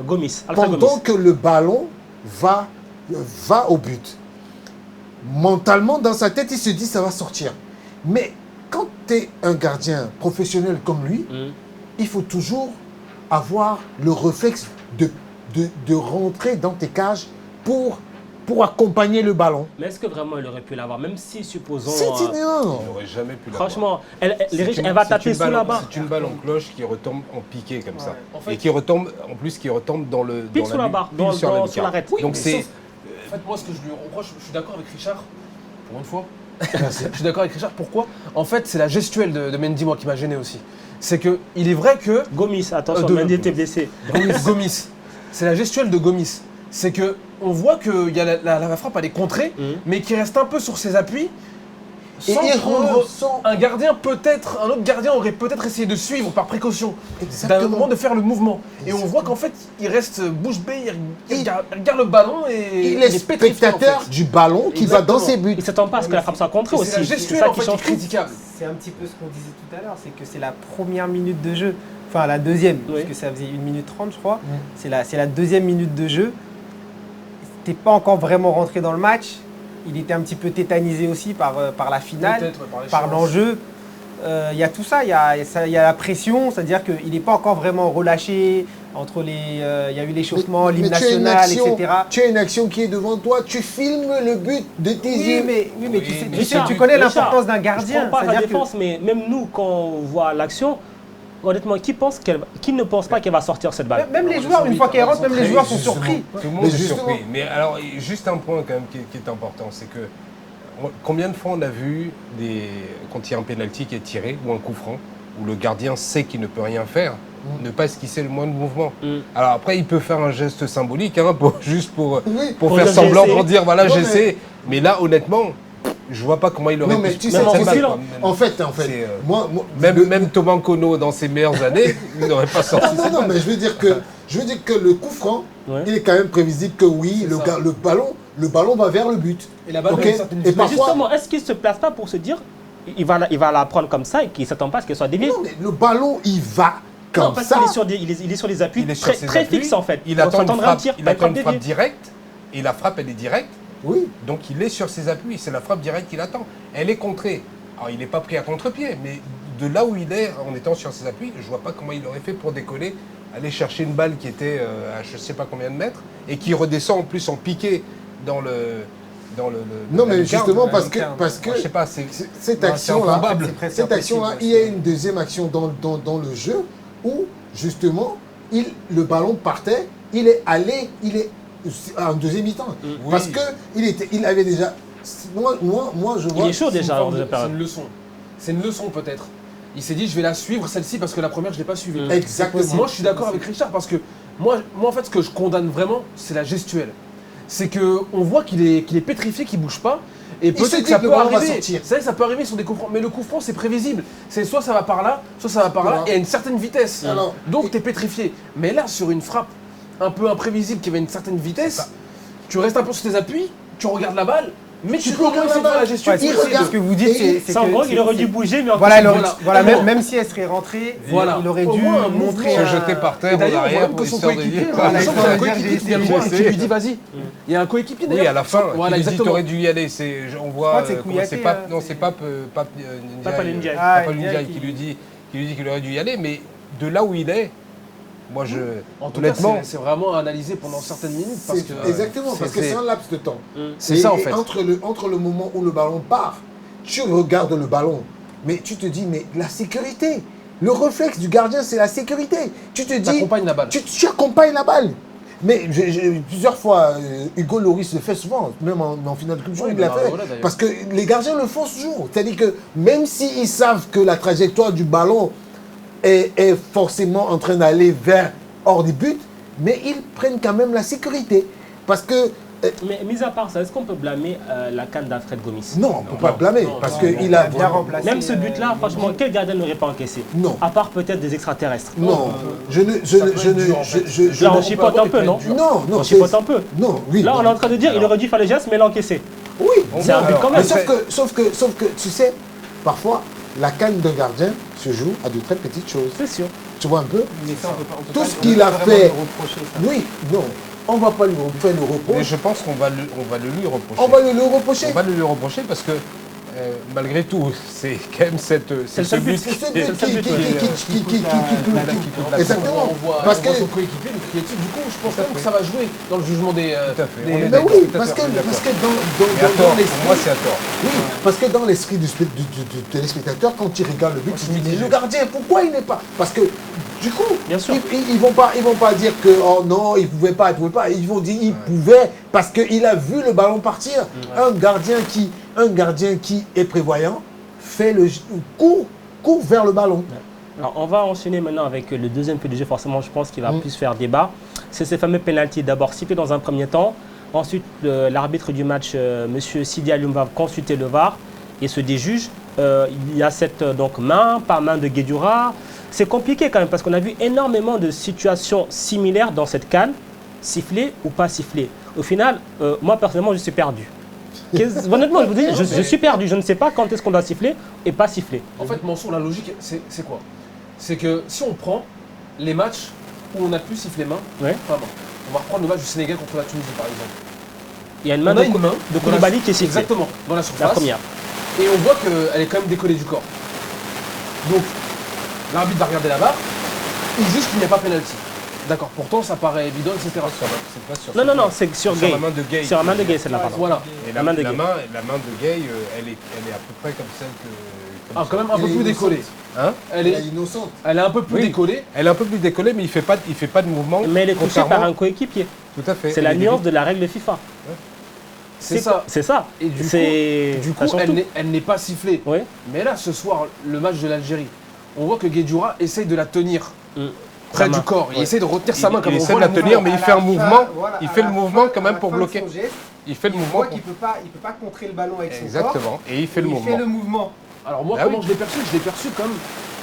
Gomis. Pendant que le ballon va au but. Mentalement, dans sa tête, il se dit ça va sortir. Mais quand tu es un gardien professionnel comme lui, il faut toujours avoir le réflexe de rentrer dans tes cages pour accompagner le ballon. Mais est-ce que vraiment il aurait pu l'avoir, même si, supposons... Il n'aurait jamais pu l'avoir. Franchement, elle va taper sous la barre. C'est une balle en cloche qui retombe en piqué comme ça. En fait, et qui retombe dans le... Pile sous la barre, sur l'arrêt. Oui, donc c'est... En fait, moi, ce que je lui reproche, je suis d'accord avec Richard, pour une fois. Je suis d'accord avec Richard, pourquoi? En fait, c'est la gestuelle de Mendy, moi, qui m'a gêné aussi. C'est qu'il est vrai que... Gomis, attention, Mendy était blessé. Gomis. C'est la gestuelle de Gomis. C'est que on voit que y a la frappe, elle est contrée, mais qui reste un peu sur ses appuis. Un autre gardien aurait peut-être essayé de suivre par précaution, d'un moment de faire le mouvement. Et on voit qu'en fait, il reste bouche bée, il regarde le ballon et il est spectateur du ballon qui va dans ses buts. Il ne s'attend pas à ce que la frappe soit contrée aussi. C'est la gestuelle en fait, qui est critiquable. C'est un petit peu ce qu'on disait tout à l'heure, c'est que c'est la première minute de jeu. Enfin, la deuxième, parce que ça faisait 1 minute 30, je crois. C'est la deuxième minute de jeu. T'es pas encore vraiment rentré dans le match. Il était un petit peu tétanisé aussi par la finale, par l'enjeu. Il y a tout ça, il y a la pression, c'est-à-dire qu'il n'est pas encore vraiment relâché. Il y a eu l'échauffement, l'hymne national, etc. Tu as une action qui est devant toi, tu filmes le but de tes yeux. Oui, mais tu connais l'importance d'un gardien. Je ne prends pas la défense, mais même nous, quand on voit l'action, honnêtement, qui ne pense pas qu'elle va sortir cette balle? Même les joueurs, une fois qu'elle rentre, même les joueurs sont surpris. Tout le monde est surpris. Mais alors, juste un point quand même qui est important, c'est que combien de fois on a vu quand il y a un pénalty qui est tiré ou un coup franc, où le gardien sait qu'il ne peut rien faire, ne pas esquisser le moindre mouvement. Alors après, il peut faire un geste symbolique, juste pour faire semblant, pour dire voilà, j'essaie. Mais là, honnêtement... Je vois pas comment il aurait pu tu sais, en fait, même Thomas Kono dans ses meilleures années, il n'aurait pas sorti. Non, mais je veux dire que le coup franc, il est quand même prévisible que oui, le ballon va vers le but. Et la balle et parfois, justement, est-ce qu'il se place pas pour se dire, il va la prendre comme ça et qu'il s'attend pas à ce qu'elle soit déviée? Non, mais le ballon, il va comme ça. Il est sur des appuis très fixes en fait. Il attend une frappe directe et la frappe elle est directe. Oui. Donc il est sur ses appuis, c'est la frappe directe qu'il attend. Elle est contrée. Alors il n'est pas pris à contre-pied, mais de là où il est, en étant sur ses appuis, je vois pas comment il aurait fait pour décoller, aller chercher une balle qui était à je sais pas combien de mètres et qui redescend en plus en piqué dans le non, mais justement, parce que je sais pas, cette action-là, il y a une deuxième action dans le jeu où, justement, le ballon partait, il est en deuxième mi-temps. Oui. Parce qu'il avait déjà... Moi, je vois... Il est chaud déjà. C'est une leçon. C'est une leçon peut-être. Il s'est dit, je vais la suivre, celle-ci, parce que la première, je ne l'ai pas suivie. Exactement. Moi, je suis d'accord avec Richard, parce que moi, en fait, ce que je condamne vraiment, c'est la gestuelle. C'est qu'on voit qu'il est pétrifié, qu'il ne bouge pas. Et peut-être que ça peut arriver. Ça peut arriver sur des coups francs. Mais le coup franc, c'est prévisible. C'est soit ça va par là, soit ça va par là, et à une certaine vitesse. Donc, tu es pétrifié. Mais là, sur une frappe un peu imprévisible qui avait une certaine vitesse, tu restes un peu sur tes appuis, tu regardes la balle. Mais tu peux regarder la gestion. Ce que vous dites, c'est en gros, il aurait dû bouger, mais même si elle serait rentrée, il aurait dû montrer se jeter par terre en arrière pour histoire de dire. Qui lui dit vas-y. Il y a un coéquipier d'ailleurs. Oui, à la fin, qui lui dit t'aurais dû y aller. On voit. C'est pas Ninja qui lui dit qu'il aurait dû y aller, mais de là où il est. Moi, honnêtement, c'est vraiment analysé pendant certaines minutes. Exactement, parce que c'est un laps de temps. C'est ça, en fait. Entre le moment où le ballon part, tu regardes le ballon, mais tu te dis, mais la sécurité, le réflexe du gardien, c'est la sécurité. Tu te dis... Tu accompagnes la balle. Tu accompagnes la balle. Mais plusieurs fois, Hugo Lloris le fait souvent, même en finale de Coupe du Monde, il l'a fait. Parce que les gardiens le font toujours. C'est-à-dire que même s'ils savent que la trajectoire du ballon est forcément en train d'aller vers hors du but, mais ils prennent quand même la sécurité. Parce que... mais mis à part ça, est-ce qu'on peut blâmer la canne d'Alfred Gomis? Non, on ne peut pas blâmer, parce qu'il a bien remplacé... Même ce but-là, franchement, quel gardien n'aurait pas encaissé? Non. À part peut-être des extraterrestres. Non, Là, on chipote un peu, non? Non, on chipote un peu. Non, oui. Là, on est en train de dire, il aurait dû faire le geste, mais l'encaisser. Oui. C'est un but quand même. Sauf que, tu sais, parfois, la canne d'un gardien se joue à de très petites choses. C'est sûr. Tu vois un peu? Mais ça, on peut tout ce qu'il a fait. Oui, non. On ne va pas lui faire le reproche. Mais je pense qu'on va le lui reprocher. On va le lui reprocher. On va le lui reprocher parce que malgré tout, c'est quand même c'est le seul but qui exactement. On voit son coéquipier le crier dessus. Du coup, je pense que ça va jouer dans le jugement des. Tout à fait. Mais oui, parce que dans l'esprit. Moi, c'est à tort. Oui, parce que dans l'esprit du téléspectateur, quand il regarde le but, il dit le gardien, pourquoi il n'est pas? Parce que du coup, ils vont pas dire que oh non, il pouvait pas. Ils vont dire il pouvait parce qu'il a vu le ballon partir. Un gardien qui est prévoyant fait le court vers le ballon. Alors, on va enchaîner maintenant avec le deuxième fait du jeu, forcément, je pense qu'il va plus faire débat. C'est ces fameux pénaltys, d'abord sifflés dans un premier temps. Ensuite, l'arbitre du match, M. Sidi Alioum, va consulter le VAR et se déjuge. Il y a cette main de Guedioura. C'est compliqué quand même parce qu'on a vu énormément de situations similaires dans cette CAN, sifflées ou pas sifflées. Au final, moi personnellement, je suis perdu. Honnêtement, je vous dis, je suis perdu. Je ne sais pas quand est-ce qu'on doit siffler et pas siffler. En fait, Mansour, la logique, c'est quoi? C'est que si on prend les matchs où on a pu siffler main, on va reprendre le match du Sénégal contre la Tunisie, par exemple. Il y a une main de Koulibaly qui est sifflée. Exactement, dans la surface. La première. Et on voit qu'elle est quand même décollée du corps. Donc, l'arbitre va regarder la barre, il juge qu'il n'y a pas pénalty. D'accord, pourtant ça paraît évident, etc. C'est pas sur non, c'est sur Gueye. la main de Gueye. Sur la main de Gueye, celle-là, pardon. Voilà. Et la main de Gueye, elle est à peu près comme celle que... quand même un peu plus décollée. Hein? Elle est innocente. Elle est un peu plus décollée. Elle est un peu plus décollée, mais il fait pas de mouvement. Mais elle est touchée par un coéquipier. Tout à fait. C'est la nuance de la règle FIFA. C'est ça. C'est ça. Et du coup, elle n'est pas sifflée. Oui. Mais là, ce soir, le match de l'Algérie, on voit que Guedioura essaye de la tenir près du corps. Il essaie de retenir sa main comme on voit. Il essaie de la tenir, mais il fait un mouvement. Il fait le mouvement quand même pour bloquer. Il fait le mouvement. Il peut pas contrer le ballon avec son corps. Exactement. Et il fait le mouvement. Il fait le mouvement. Alors moi, comment je l'ai perçu? Je l'ai perçu comme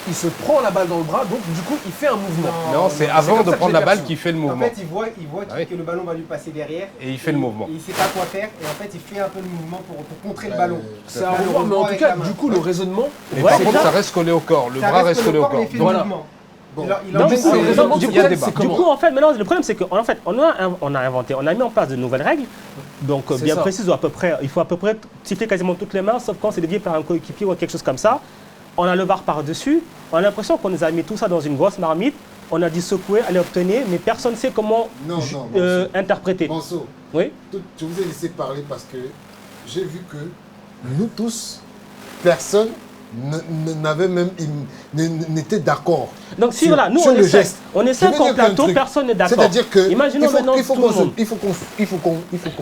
il se prend la balle dans le bras, donc du coup, il fait un mouvement. Non, c'est avant de prendre la balle qu'il fait le mouvement. En fait, il voit que le ballon va lui passer derrière. Et il fait le mouvement. Il ne sait pas quoi faire. Et en fait, il fait un peu le mouvement pour contrer le ballon. C'est à revoir, mais en tout cas, du coup, le raisonnement... Mais par contre, ça reste collé au corps. Le bras reste collé au corps. Voilà. Du coup, en fait, maintenant, le problème, c'est qu'en fait, on a inventé, on a mis en place de nouvelles règles, donc bien précises, il faut à peu près siffler quasiment toutes les mains, sauf quand c'est dévié par un coéquipier ou quelque chose comme ça. on a le VAR par-dessus, on a l'impression qu'on nous a mis tout ça dans une grosse marmite, on a dit secouer, allez obtenir, mais personne ne sait comment interpréter. Manso, oui? Je vous ai laissé parler parce que j'ai vu que nous tous, personne n'avait même n'était d'accord. Donc si voilà, nous on est 5 en plateau, personne n'est d'accord. C'est-à-dire que imaginons maintenant il faut qu'on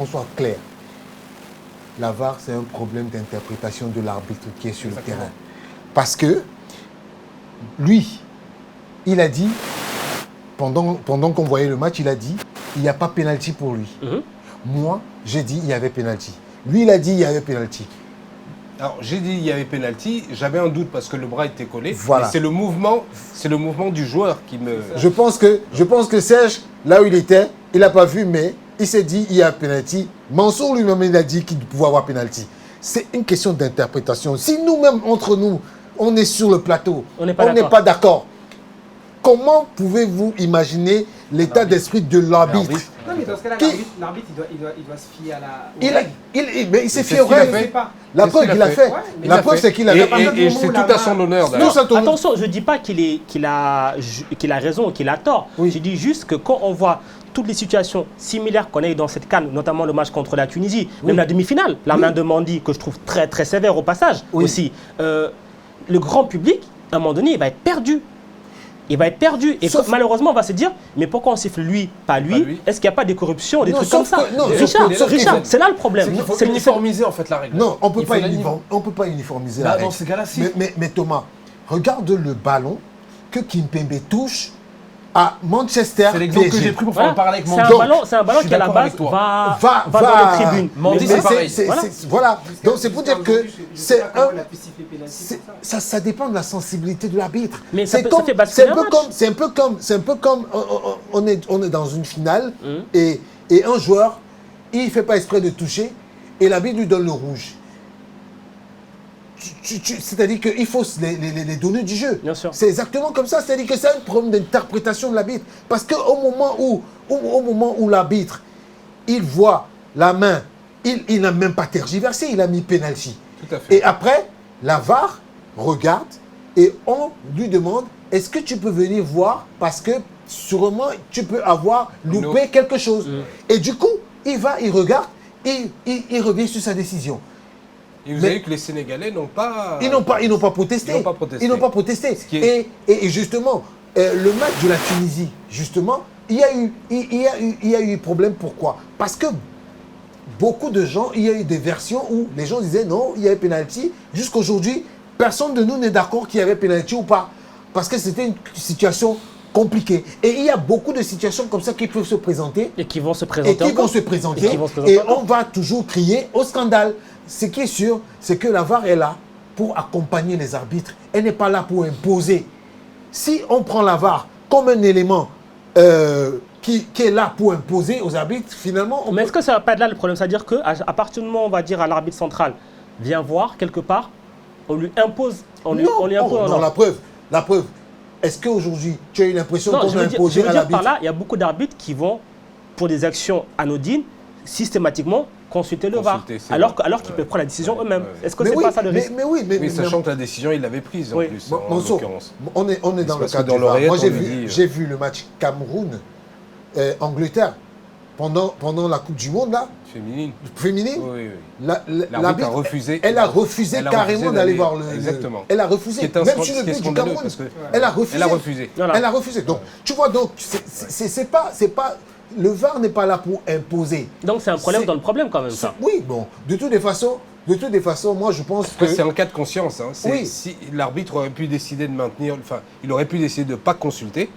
soit clair. La VAR, c'est un problème d'interprétation de l'arbitre qui est sur le terrain. Parce que lui, il a dit, pendant qu'on voyait le match, il a dit, il n'y a pas pénalty pour lui. Moi, j'ai dit, il y avait pénalty. Lui, il a dit, il y avait pénalty. Alors, j'ai dit, il y avait pénalty. J'avais un doute parce que le bras était collé. Voilà. C'est le mouvement du joueur qui me... Je pense que Serge, là où il était, il n'a pas vu, mais il s'est dit, il y a pénalty. Mansour lui-même, il a dit qu'il pouvait avoir pénalty. C'est une question d'interprétation. Si nous-mêmes, entre nous, on est sur le plateau, on n'est pas d'accord, comment pouvez-vous imaginer l'état d'esprit de l'arbitre? Non, mais dans ce cas-là, l'arbitre, il doit se fier à la... Mais il s'est fié aux règles. La preuve qu'il a fait. La preuve, c'est qu'il a fait. Et c'est tout à son honneur. Attention, je ne dis pas qu'il a raison ou qu'il a tort. Je dis juste que quand on voit toutes les situations similaires qu'on a eues dans cette CAN, notamment le match contre la Tunisie, même la demi-finale, la main de Mendy, que je trouve très, très sévère au passage aussi, le grand public, à un moment donné, il va être perdu. Il va être perdu. Et malheureusement, on va se dire, mais pourquoi on siffle lui, pas lui? Est-ce qu'il n'y a pas des corruptions, des trucs comme ça? Richard, c'est là le problème. Il faut uniformiser en fait la règle. Non, on ne peut pas uniformiser la règle. Dans ces cas-là, si. Mais Thomas, regarde le ballon que Kimpembe touche à Manchester. C'est l'exemple que j'ai pris pour faire parler avec Mendy. C'est un ballon qui à la base va dans les tribunes. Mendy, c'est pareil. Voilà. Donc c'est pour dire que ça dépend de la sensibilité de l'arbitre. Mais c'est un peu comme on est dans une finale et un joueur, il ne fait pas exprès de toucher et l'arbitre lui donne le rouge. C'est-à-dire qu'il faut les donner du jeu. C'est exactement comme ça. C'est-à-dire que c'est un problème d'interprétation de l'arbitre. Parce qu'au moment où l'arbitre, il voit la main, il n'a même pas tergiversé, il a mis pénalty. Et après, la VAR regarde et on lui demande, est-ce que tu peux venir voir parce que sûrement tu peux avoir loupé quelque chose. Et du coup, il regarde et il revient sur sa décision. Et vous avez vu que les Sénégalais n'ont pas... Ils n'ont pas protesté. Ils n'ont pas protesté. Et justement, le match de la Tunisie, justement, il y a eu problème. Pourquoi? Parce que beaucoup de gens, il y a eu des versions où les gens disaient non, il y avait pénalty. Jusqu'aujourd'hui, personne de nous n'est d'accord qu'il y avait pénalty ou pas. Parce que c'était une situation compliquée. Et il y a beaucoup de situations comme ça qui peuvent se présenter. Et qui vont se présenter. Et on va toujours crier au scandale. Ce qui est sûr, c'est que la VAR est là pour accompagner les arbitres. Elle n'est pas là pour imposer. Si on prend la VAR comme un élément qui est là pour imposer aux arbitres, finalement... Mais est-ce que ça ne va pas être là le problème? C'est-à-dire qu'à partir du moment où on va dire à l'arbitre central, viens voir quelque part, on lui impose... La preuve. Est-ce qu'aujourd'hui, tu as eu l'impression qu'on a imposé à l'arbitre? Par là, il y a beaucoup d'arbitres qui vont, pour des actions anodines, systématiquement consulter le VAR, alors qu'ils peuvent prendre la décision eux-mêmes. Est-ce que c'est pas ça le risque? Mais sachant que la décision, il l'avait prise en plus, en l'occurrence. On est dans le cadre du VAR. Moi, j'ai vu le match Cameroun-Angleterre pendant la Coupe du Monde, là. Féminine. Oui. L'arbitre a refusé. Elle a refusé carrément d'aller voir le... Exactement. Elle a refusé. Même sur le but du Cameroun. Elle a refusé. Elle a refusé. Donc, tu vois, c'est pas... Le VAR n'est pas là pour imposer. Donc c'est un problème dans le problème quand même, ça. Oui, bon, de toutes les façons, moi je pense que... C'est un cas de conscience. Hein. Oui. Si l'arbitre aurait pu décider de maintenir... Enfin, il aurait pu décider de ne pas consulter.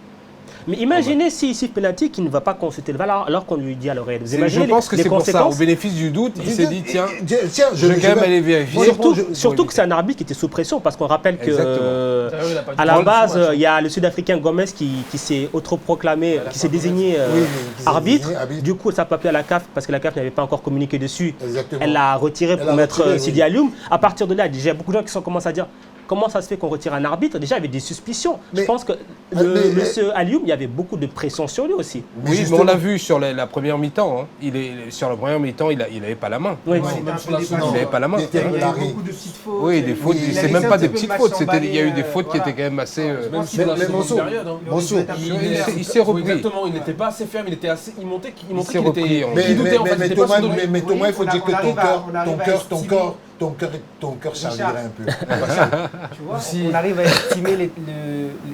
Mais imaginez si penalty qui ne va pas consulter le VAR alors qu'on lui dit à l'oreille. Je pense que c'est pour ça, au bénéfice du doute, il s'est dit tiens, je vais quand même aller vérifier. Surtout que c'est un arbitre qui était sous pression parce qu'on rappelle que à la base, il y a le Sud-Africain Gomez qui s'est autoproclamé, qui s'est désigné arbitre. Du coup, ça n'a pas plu à la CAF parce que la CAF n'avait pas encore communiqué dessus. Elle l'a retiré pour mettre Sidi Alioum. À partir de là, il y a beaucoup de gens qui sont commencé à dire comment ça se fait qu'on retire un arbitre? Déjà, il y avait des suspicions. Je pense que monsieur Alioum, il y avait beaucoup de pression sur lui aussi. Oui, mais on l'a vu sur la première mi-temps. Hein. Sur la première mi-temps, il n'avait pas la main. Oui. Il n'avait pas la main. Il y a eu beaucoup de petites fautes. Oui, des fautes. C'est même pas des petites fautes. Il y a eu des fautes qui étaient quand même assez. Mais Mansour, il s'est repris. Exactement, il n'était pas assez ferme, il montait qu'il repris. Mais Thomas, il faut dire que ton cœur chavirait un peu. Tu vois, on arrive à estimer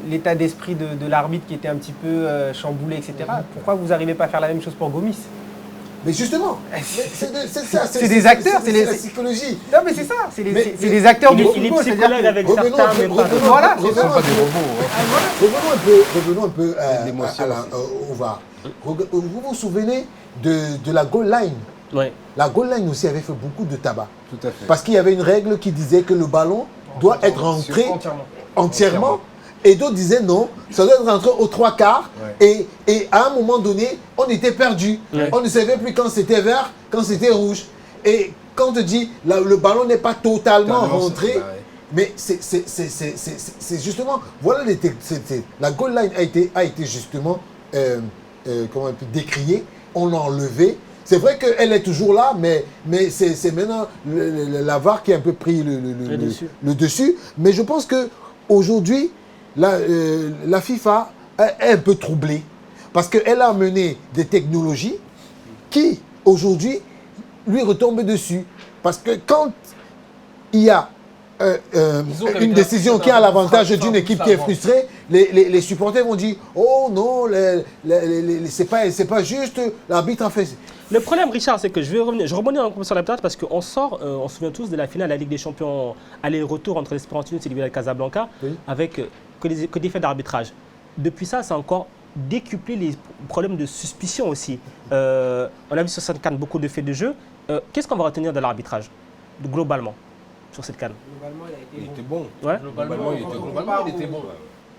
l'état d'esprit de l'arbitre qui était un petit peu chamboulé, etc. Pourquoi vous n'arrivez pas à faire la même chose pour Gomis? Mais justement, c'est des acteurs, c'est la psychologie. Non mais c'est ça, c'est des acteurs du football. Il est psychologue avec certains, mais pas d'autres. Voilà, Ce ne sont pas des robots. Revenons un peu au VAR. Vous vous souvenez de la goal line? Oui. La goal line aussi avait fait beaucoup de tabac. Tout à fait. Parce qu'il y avait une règle qui disait que le ballon doit être rentré entièrement. Et d'autres disaient non, ça doit être rentré aux 3/4. Ouais. Et à un moment donné, on était perdu. Ouais. On ne savait plus quand c'était vert, quand c'était rouge. Et quand on te dit le ballon n'est pas totalement rentré, mais c'est justement, voilà, la goal line a été justement comment on peut décriée, on l'a enlevée. C'est vrai qu'elle est toujours là, mais c'est maintenant la VAR qui a un peu pris le dessus. Mais je pense qu'aujourd'hui, la FIFA est un peu troublée parce qu'elle a amené des technologies qui, aujourd'hui, lui retombent dessus. Parce que quand il y a une décision qui a l'avantage d'une équipe qui est frustrée, les supporters vont dire « Oh non, c'est pas juste, l'arbitre a fait... » Le problème, Richard, c'est que je rebondis sur la plate parce qu'on sort, on se souvient tous de la finale de la Ligue des Champions aller-retour entre l'Espérance Tunis et le Casablanca, avec que des faits d'arbitrage. Depuis ça, c'est encore décuplé les problèmes de suspicion aussi. On a vu sur cette CAN beaucoup de faits de jeu. Qu'est-ce qu'on va retenir de l'arbitrage, globalement, sur cette CAN? Globalement, il était bon. Ouais. Globalement, il était bon.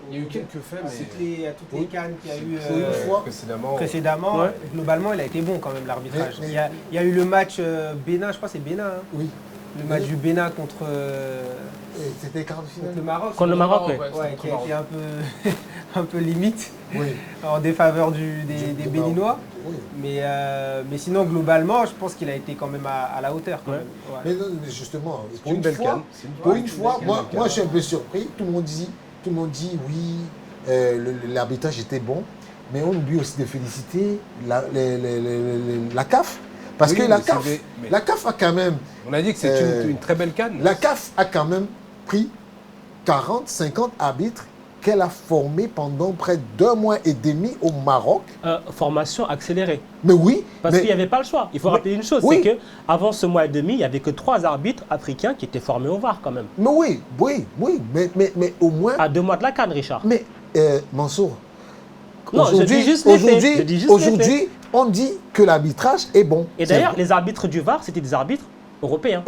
Il y a eu quelques faits, mais... toutes les cannes qu'il y a eu précédemment, globalement, il a été bon quand même, l'arbitrage. Il y a eu le match Bénin, je crois que c'est Bénin. Hein. Oui. Le match du Bénin contre... C'était quart de finale. Le Maroc. Contre le Maroc, oui. Qui a été un peu limite, en défaveur des Béninois. Oui. Mais sinon, globalement, je pense qu'il a été quand même à la hauteur. Quand même. Ouais. Mais justement, pour une fois, moi je suis un peu surpris. Tout le monde dit oui, l'arbitrage était bon, mais on oublie aussi de féliciter la CAF. Parce que la CAF a quand même... On a dit que c'est une très belle CAN. La CAF a quand même pris 40-50 arbitres qu'elle a formés pendant près d'1 mois et demi au Maroc. Formation accélérée. Mais oui. Parce qu'il n'y avait pas le choix. Il faut rappeler une chose, c'est qu'avant ce mois et demi, il n'y avait que 3 arbitres africains qui étaient formés au VAR quand même. Mais oui. Mais au moins... À 2 mois de la CAN, Richard. Mais Mansour, aujourd'hui, on dit que l'arbitrage est bon. Et d'ailleurs, les arbitres du VAR, c'était des arbitres européens.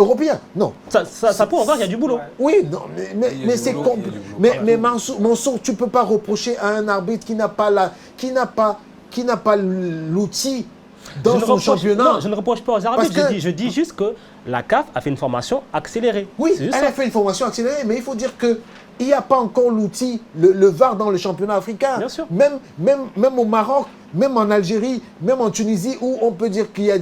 Non. Ça pour en voir, il y a du boulot. Oui, non, mais c'est compliqué. Mais Mansour, tu ne peux pas reprocher à un arbitre qui n'a pas l'outil dans son championnat. Non, je ne reproche pas aux arbitres. Je dis juste que la CAF a fait une formation accélérée. Oui, elle a fait une formation accélérée, mais il faut dire que il n'y a pas encore l'outil, le VAR dans le championnat africain. Bien sûr. Même au Maroc, même en Algérie, même en Tunisie, où on peut dire qu'il y a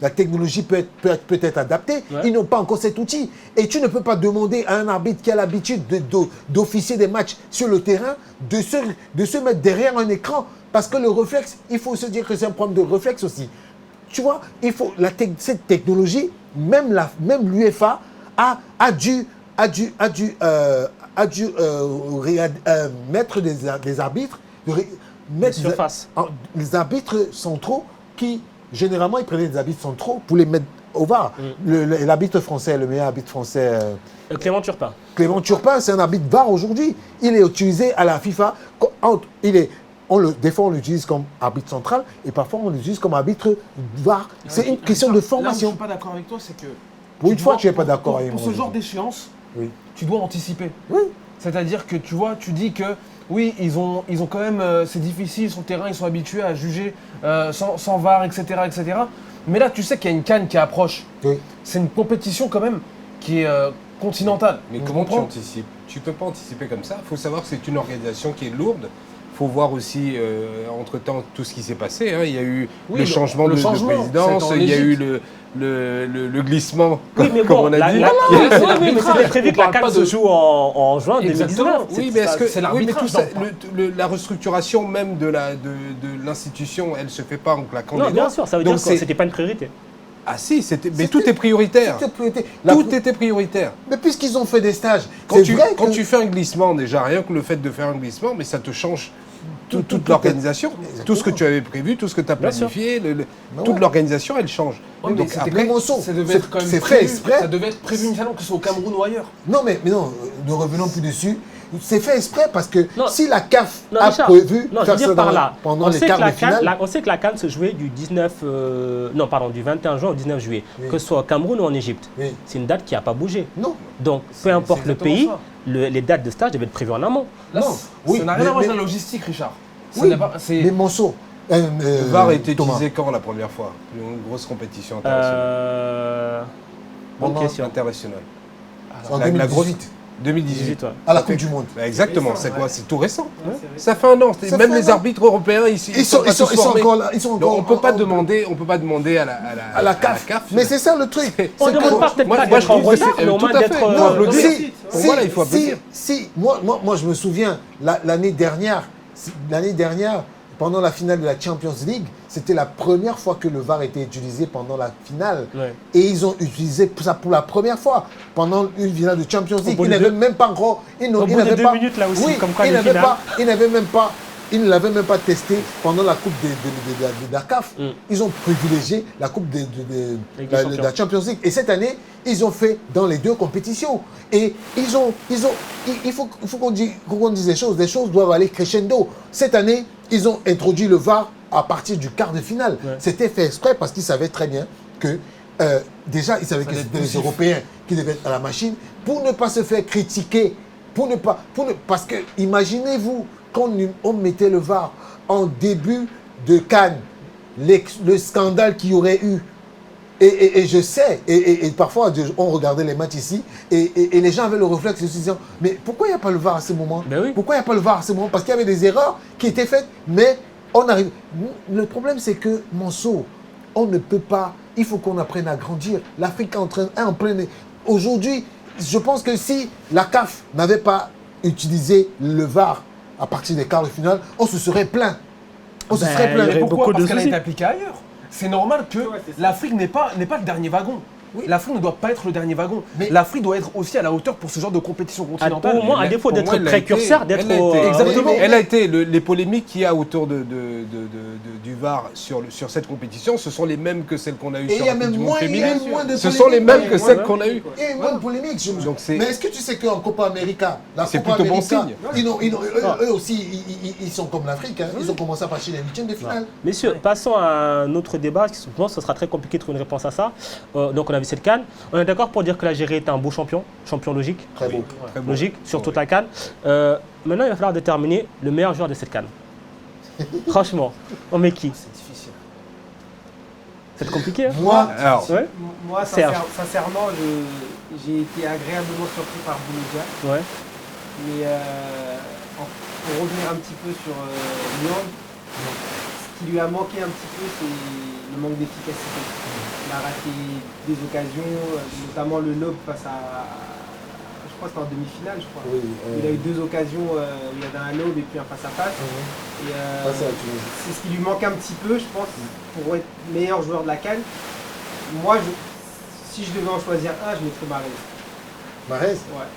la technologie peut être adaptée, ils n'ont pas encore cet outil. Et tu ne peux pas demander à un arbitre qui a l'habitude d'officier des matchs sur le terrain de se mettre derrière un écran. Parce que le réflexe, il faut se dire que c'est un problème de réflexe aussi. Tu vois, cette technologie, même l'UEFA a dû mettre des arbitres, les arbitres centraux qui, généralement, ils prenaient des arbitres centraux pour les mettre au VAR. L'arbitre français, le meilleur arbitre français... Clément Turpin. Clément Turpin, c'est un arbitre VAR aujourd'hui. Il est utilisé à la FIFA. Des fois, on l'utilise comme arbitre central et parfois, on l'utilise comme arbitre VAR. C'est une question de formation. Là où je ne suis pas d'accord avec toi, c'est que... Pour une fois, tu n'es pas d'accord avec moi. Pour ce genre d'échéance, tu dois anticiper. Oui. C'est-à-dire que tu vois, tu dis que oui, ils ont quand même, c'est difficile sur le terrain, ils sont habitués à juger sans VAR, etc., etc. Mais là, tu sais qu'il y a une CAN qui approche. Oui. C'est une compétition quand même qui est continentale. Mais comment tu anticipes? Tu ne peux pas anticiper comme ça. Il faut savoir que c'est une organisation qui est lourde. Il faut voir aussi, entre-temps, tout ce qui s'est passé. Hein. Il y a eu le changement de présidence, il y a eu le glissement, comme on a dit. Mais c'était prévu que la CAN se joue en juin 2019. Oui, mais est-ce que la restructuration même de l'institution, elle ne se fait pas en claquant des doigts? Non, bien sûr, ça veut dire que ce n'était pas une priorité. Ah si, mais tout est prioritaire. Tout était prioritaire. Mais puisqu'ils ont fait des stages, quand tu fais un glissement, déjà, rien que le fait de faire un glissement, mais ça te change toute l'organisation. Tout ce que tu avais prévu, tout ce que tu as planifié, toute l'organisation, elle change. Ouais, donc après, ça devait être quand même ça devait être prévu initialement, que ce soit au Cameroun ou ailleurs. Non, mais non, ne revenons plus dessus. C'est fait exprès parce que si la CAF a prévu faire ça pendant les quarts de finale... On sait que la CAN se jouait du 21 juin au 19 juillet, que ce soit au Cameroun ou en Égypte. C'est une date qui n'a pas bougé. Non. Donc, peu importe le pays, les dates de stage devaient être prévues en amont. Là, ça n'a rien à voir avec la logistique, Richard. Mais Monceau... le VAR a été utilisé quand la première fois? Une grosse compétition internationale. Bonne question. Internationale. En 2018. 2018, à la Coupe du Monde. Exactement, c'est quoi? C'est tout récent. Ça fait un an. Même les arbitres européens, ils sont encore là. On ne peut pas demander à la CAF. Mais c'est ça le truc. On ne demande pas peut-être pas d'être en retard, mais au moins d'être... Voilà, il faut applaudir. Moi, je me souviens, l'année dernière, pendant la finale de la Champions League, c'était la première fois que le VAR était utilisé pendant la finale. Et ils ont utilisé ça pour la première fois pendant une finale de Champions League. Ils n'avaient même pas encore... Au bout de 2 minutes là aussi, comme quoi ils ne l'avaient même pas testé pendant la Coupe de la CAF. Ils ont privilégié la Coupe de la Champions League. Et cette année, ils ont fait dans les deux compétitions. Et il faut qu'on dise des choses. Les choses doivent aller crescendo. Cette année, ils ont introduit le VAR à partir du quart de finale. C'était fait exprès parce qu'ils savaient très bien que déjà, ils savaient que c'était les Européens qui devaient être à la machine pour ne pas se faire critiquer. Parce que imaginez-vous, quand on mettait le VAR en début de CAN, le scandale qu'il y aurait eu. Et je sais, et parfois on regardait les matchs ici, et les gens avaient le réflexe de se dire, mais pourquoi il n'y a pas le VAR à ce moment? Pourquoi il n'y a pas le VAR à ce moment? Parce qu'il y avait des erreurs qui étaient faites, mais on arrive. Le problème, c'est que, Monceau, on ne peut pas, il faut qu'on apprenne à grandir. L'Afrique est en plein... Aujourd'hui, je pense que si la CAF n'avait pas utilisé le VAR à partir des quarts de finale, on se serait plaint. On se serait plaint. Pourquoi? Parce qu'elle a été appliquée ailleurs. C'est normal que l'Afrique n'est pas le dernier wagon. L'Afrique ne doit pas être le dernier wagon. L'Afrique doit être aussi à la hauteur pour ce genre de compétition continentale. Au moins, à défaut d'être précurseur, d'être... Exactement. Elle a été, les polémiques qu'il y a autour du VAR sur cette compétition, ce sont les mêmes que celles qu'on a eues sur la Coupe du Monde féminine. Ce sont les mêmes que celles qu'on a eues. Il y a eu moins de polémiques. Mais est-ce que tu sais qu'en Copa América, c'est plutôt bon signe. Eux aussi, ils sont comme l'Afrique. Ils ont commencé à passer les huitièmes de finale. Messieurs, passons à un autre débat. Je pense que ce sera très compliqué de trouver une réponse à ça. Donc, on a vu cette CAN. On est d'accord pour dire que l'Algérie est un beau champion logique. Très beau. Logique sur toute la CAN. Maintenant, il va falloir déterminer le meilleur joueur de cette CAN. Franchement, on met qui? C'est difficile. C'est compliqué, hein? Moi, sincèrement, j'ai été agréablement surpris par Bounedjah. Mais pour revenir un petit peu sur Niang, ce qui lui a manqué un petit peu, c'est le manque d'efficacité. Il a raté des occasions, notamment le lob face à... Je crois que c'était en demi-finale, je crois. Il a eu 2 occasions, il y avait un lob et puis un face-à-face. C'est ce qui lui manque un petit peu, je pense, pour être meilleur joueur de la CAN. Moi, si je devais en choisir un, je mettrais Mahrez. Mahrez? Ouais.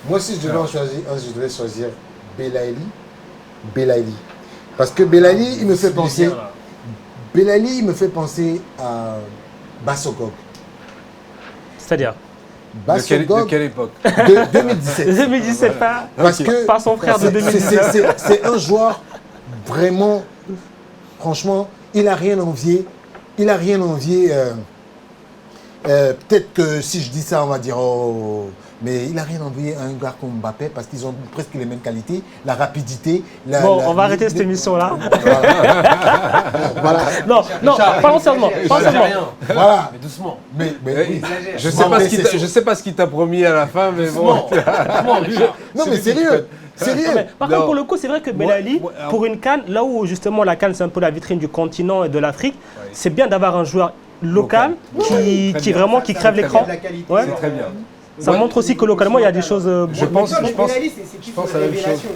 Moi, si je devais en choisir un, je devais choisir Belaïli. Parce que Belaïli, il me fait penser... Belaïli, il me fait penser à Bassogog. C'est-à-dire de quelle époque? 2017. 2017, pas son frère de 2017. C'est un joueur vraiment, franchement, il n'a rien envié. Il n'a rien envié Peut-être que si je dis ça, on va dire oh, mais il n'a rien envoyé à un gars comme Mbappé parce qu'ils ont presque les mêmes qualités, la rapidité. On va arrêter cette émission-là. Voilà. Non, parlons seulement. Voilà. Mais doucement. Mais oui. Je sais pas ce qu'il t'a promis à la fin, mais bon. Non, mais sérieux. Par contre, pour le coup, c'est vrai que Ben Ali, pour une CAN, là où justement la CAN, c'est un peu la vitrine du continent et de l'Afrique, c'est bien d'avoir un joueur local qui crève l'écran. C'est très bien. Ça montre aussi que localement, il y a des choses... Je pense c'est plus une révélation.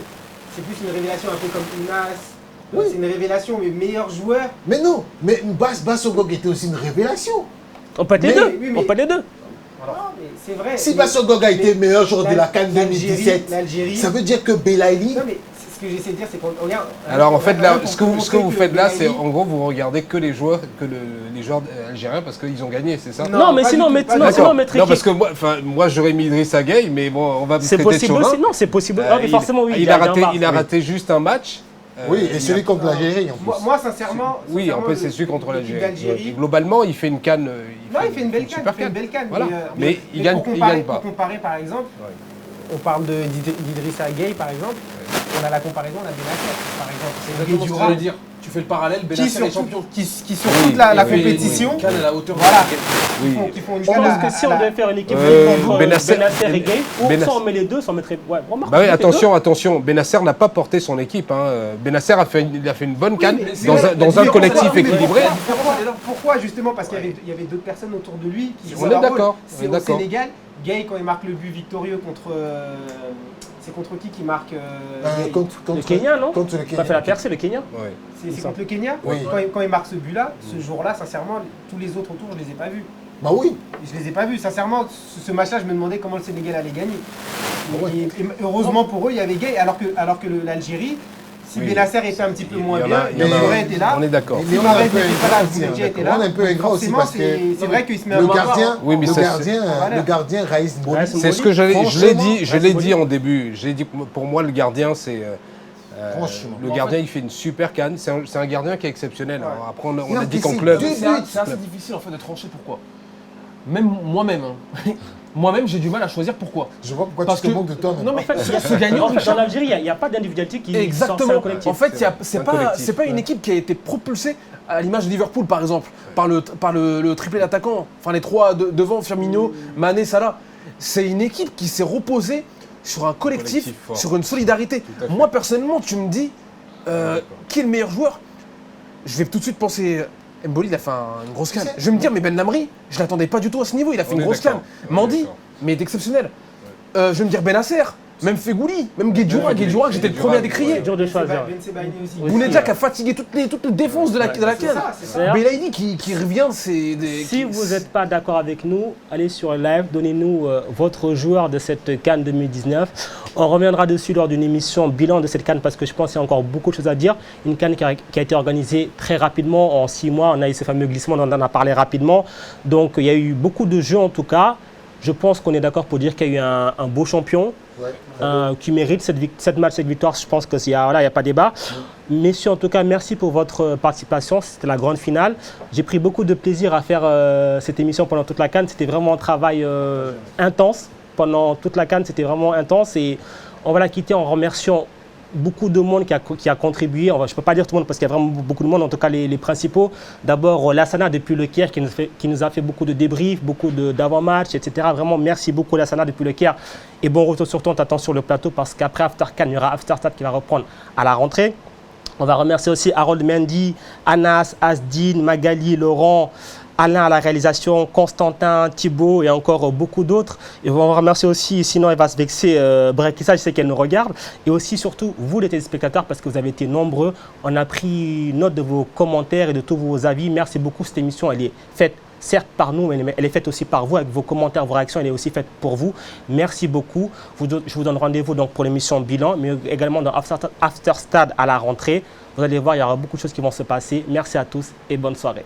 C'est plus une révélation un peu comme Ounas. C'est une révélation, mais meilleur joueur. Mais non, mais Bassogog était aussi une révélation. On peut être les deux. On peut être les deux. C'est vrai. Si Bassogog a été meilleur joueur de la CAN 2017, ça veut dire que Belaïli... Non, mais ce que j'essaie de dire, c'est qu'on regarde... Alors en fait, là, ce que vous faites là, c'est en gros, vous regardez que les joueurs algériens parce qu'ils ont gagné, c'est ça? Non, mais sinon, non, parce que moi j'aurais mis Idrissa Gueye, mais bon, on va me traiter de chauvin. Non, c'est possible. Mais forcément, oui. Il a raté juste un match. Oui, et celui contre l'Algérie en plus. Moi, sincèrement... Oui, en plus, c'est celui contre l'Algérie. Globalement, il fait une CAN. Non, il fait une belle CAN. Mais il gagne pas. Pour comparer, par exemple, on parle d'Idrissa Gueye, par exemple. On a la comparaison, on a Benacer, par exemple. C'est exactement ce que je voulais dire. Tu fais le parallèle, Benacer est champion. Qui sur toute la compétition, à la hauteur qui font une Je pense que si on devait faire une équipe entre Benacer et Gueye, ou soit on met les deux, ça mettrait... Bah oui, attention, Benacer n'a pas porté son équipe. Benacer a fait une bonne CAN dans un collectif équilibré. Pourquoi justement? Parce qu'il y avait d'autres personnes autour de lui qui jouaient leur rôle. C'est au Sénégal. Gueye, quand il marque le but victorieux contre... C'est contre qui marque le Kenya, non? Contre le Kenya. Il a fait la percée, le Kenya. C'est contre le Kenya. Oui. Quand il marque ce but-là, ce jour-là, sincèrement, tous les autres autour, je les ai pas vus. Bah oui. Je les ai pas vus. Sincèrement, ce match-là, je me demandais comment le Sénégal allait gagner. Et heureusement pour eux, il y avait Gueye, alors que l'Algérie, si Benacer était un petit peu moins bien, il aurait été là. On est d'accord. Si Mahrez n'était pas là, Bounedjah était là. On est un peu ingrat aussi parce que c'est vrai qu'il se met le gardien Raïs Mboli. C'est ce que je l'ai dit en début. J'ai dit pour moi le gardien c'est le gardien il fait une super CAN. C'est un gardien qui est exceptionnel. Après on a dit qu'en club. C'est assez difficile en fait de trancher pourquoi. Même moi-même. Moi-même, j'ai du mal à choisir pourquoi. Je vois pourquoi tu te moques de toi. Non, mais ce gagnant, dans l'Algérie, il n'y a pas d'individualité qui exactement. Sort, collectif. En fait, c'est pas une équipe qui a été propulsée à l'image de Liverpool, par exemple, par le triplé d'attaquants. Enfin, les trois devant, Firmino, Mané, Salah. C'est une équipe qui s'est reposée sur un collectif sur une solidarité. Moi, personnellement, tu me dis qui est le meilleur joueur? Je vais tout de suite penser... Mboli, il a fait une grosse CAN. Je vais me dire, mais Ben Lamri, je ne l'attendais pas du tout à ce niveau. Il a fait une grosse CAN. Mandy, mais il est exceptionnel. Je vais me dire Benacer, même Fegouli, même Guedjoura, j'étais le premier à décrier. Dur de choisir. Bounedjah qui a fatigué toute les défenses de la CAN. Belaïdi qui revient, c'est des... Si vous n'êtes pas d'accord avec nous, allez sur le live, donnez-nous votre joueur de cette CAN 2019. On reviendra dessus lors d'une émission bilan de cette CAN parce que je pense qu'il y a encore beaucoup de choses à dire. Une CAN qui a été organisée très rapidement, en 6 mois. On a eu ce fameux glissement, on en a parlé rapidement. Donc il y a eu beaucoup de jeux en tout cas. Je pense qu'on est d'accord pour dire qu'il y a eu un beau champion qui mérite cette victoire. Je pense qu'il n'y a pas débat. Messieurs, en tout cas, merci pour votre participation. C'était la grande finale. J'ai pris beaucoup de plaisir à faire cette émission pendant toute la CAN. C'était vraiment un travail intense. Pendant toute la CAN, c'était vraiment intense. Et on va la quitter en remerciant beaucoup de monde qui a contribué. Je ne peux pas dire tout le monde parce qu'il y a vraiment beaucoup de monde, en tout cas les principaux. D'abord, Lassana depuis le Caire qui nous a fait beaucoup de débriefs, beaucoup d'avant-match, etc. Vraiment, merci beaucoup Lassana depuis le Caire. Et bon retour surtout, on t'attend sur le plateau parce qu'après After CAN, il y aura After Stade qui va reprendre à la rentrée. On va remercier aussi Harold Mendy, Anas, Asdine, Magali, Laurent, Alain à la réalisation, Constantin, Thibaut et encore beaucoup d'autres. Et on va remercier aussi, sinon elle va se vexer, Brekissa, je sais qu'elle nous regarde. Et aussi surtout vous les téléspectateurs parce que vous avez été nombreux. On a pris note de vos commentaires et de tous vos avis. Merci beaucoup, cette émission elle est faite certes par nous, mais elle est faite aussi par vous avec vos commentaires, vos réactions, elle est aussi faite pour vous. Merci beaucoup. Je vous donne rendez-vous donc pour l'émission bilan, mais également dans After Stade à la rentrée. Vous allez voir, il y aura beaucoup de choses qui vont se passer. Merci à tous et bonne soirée.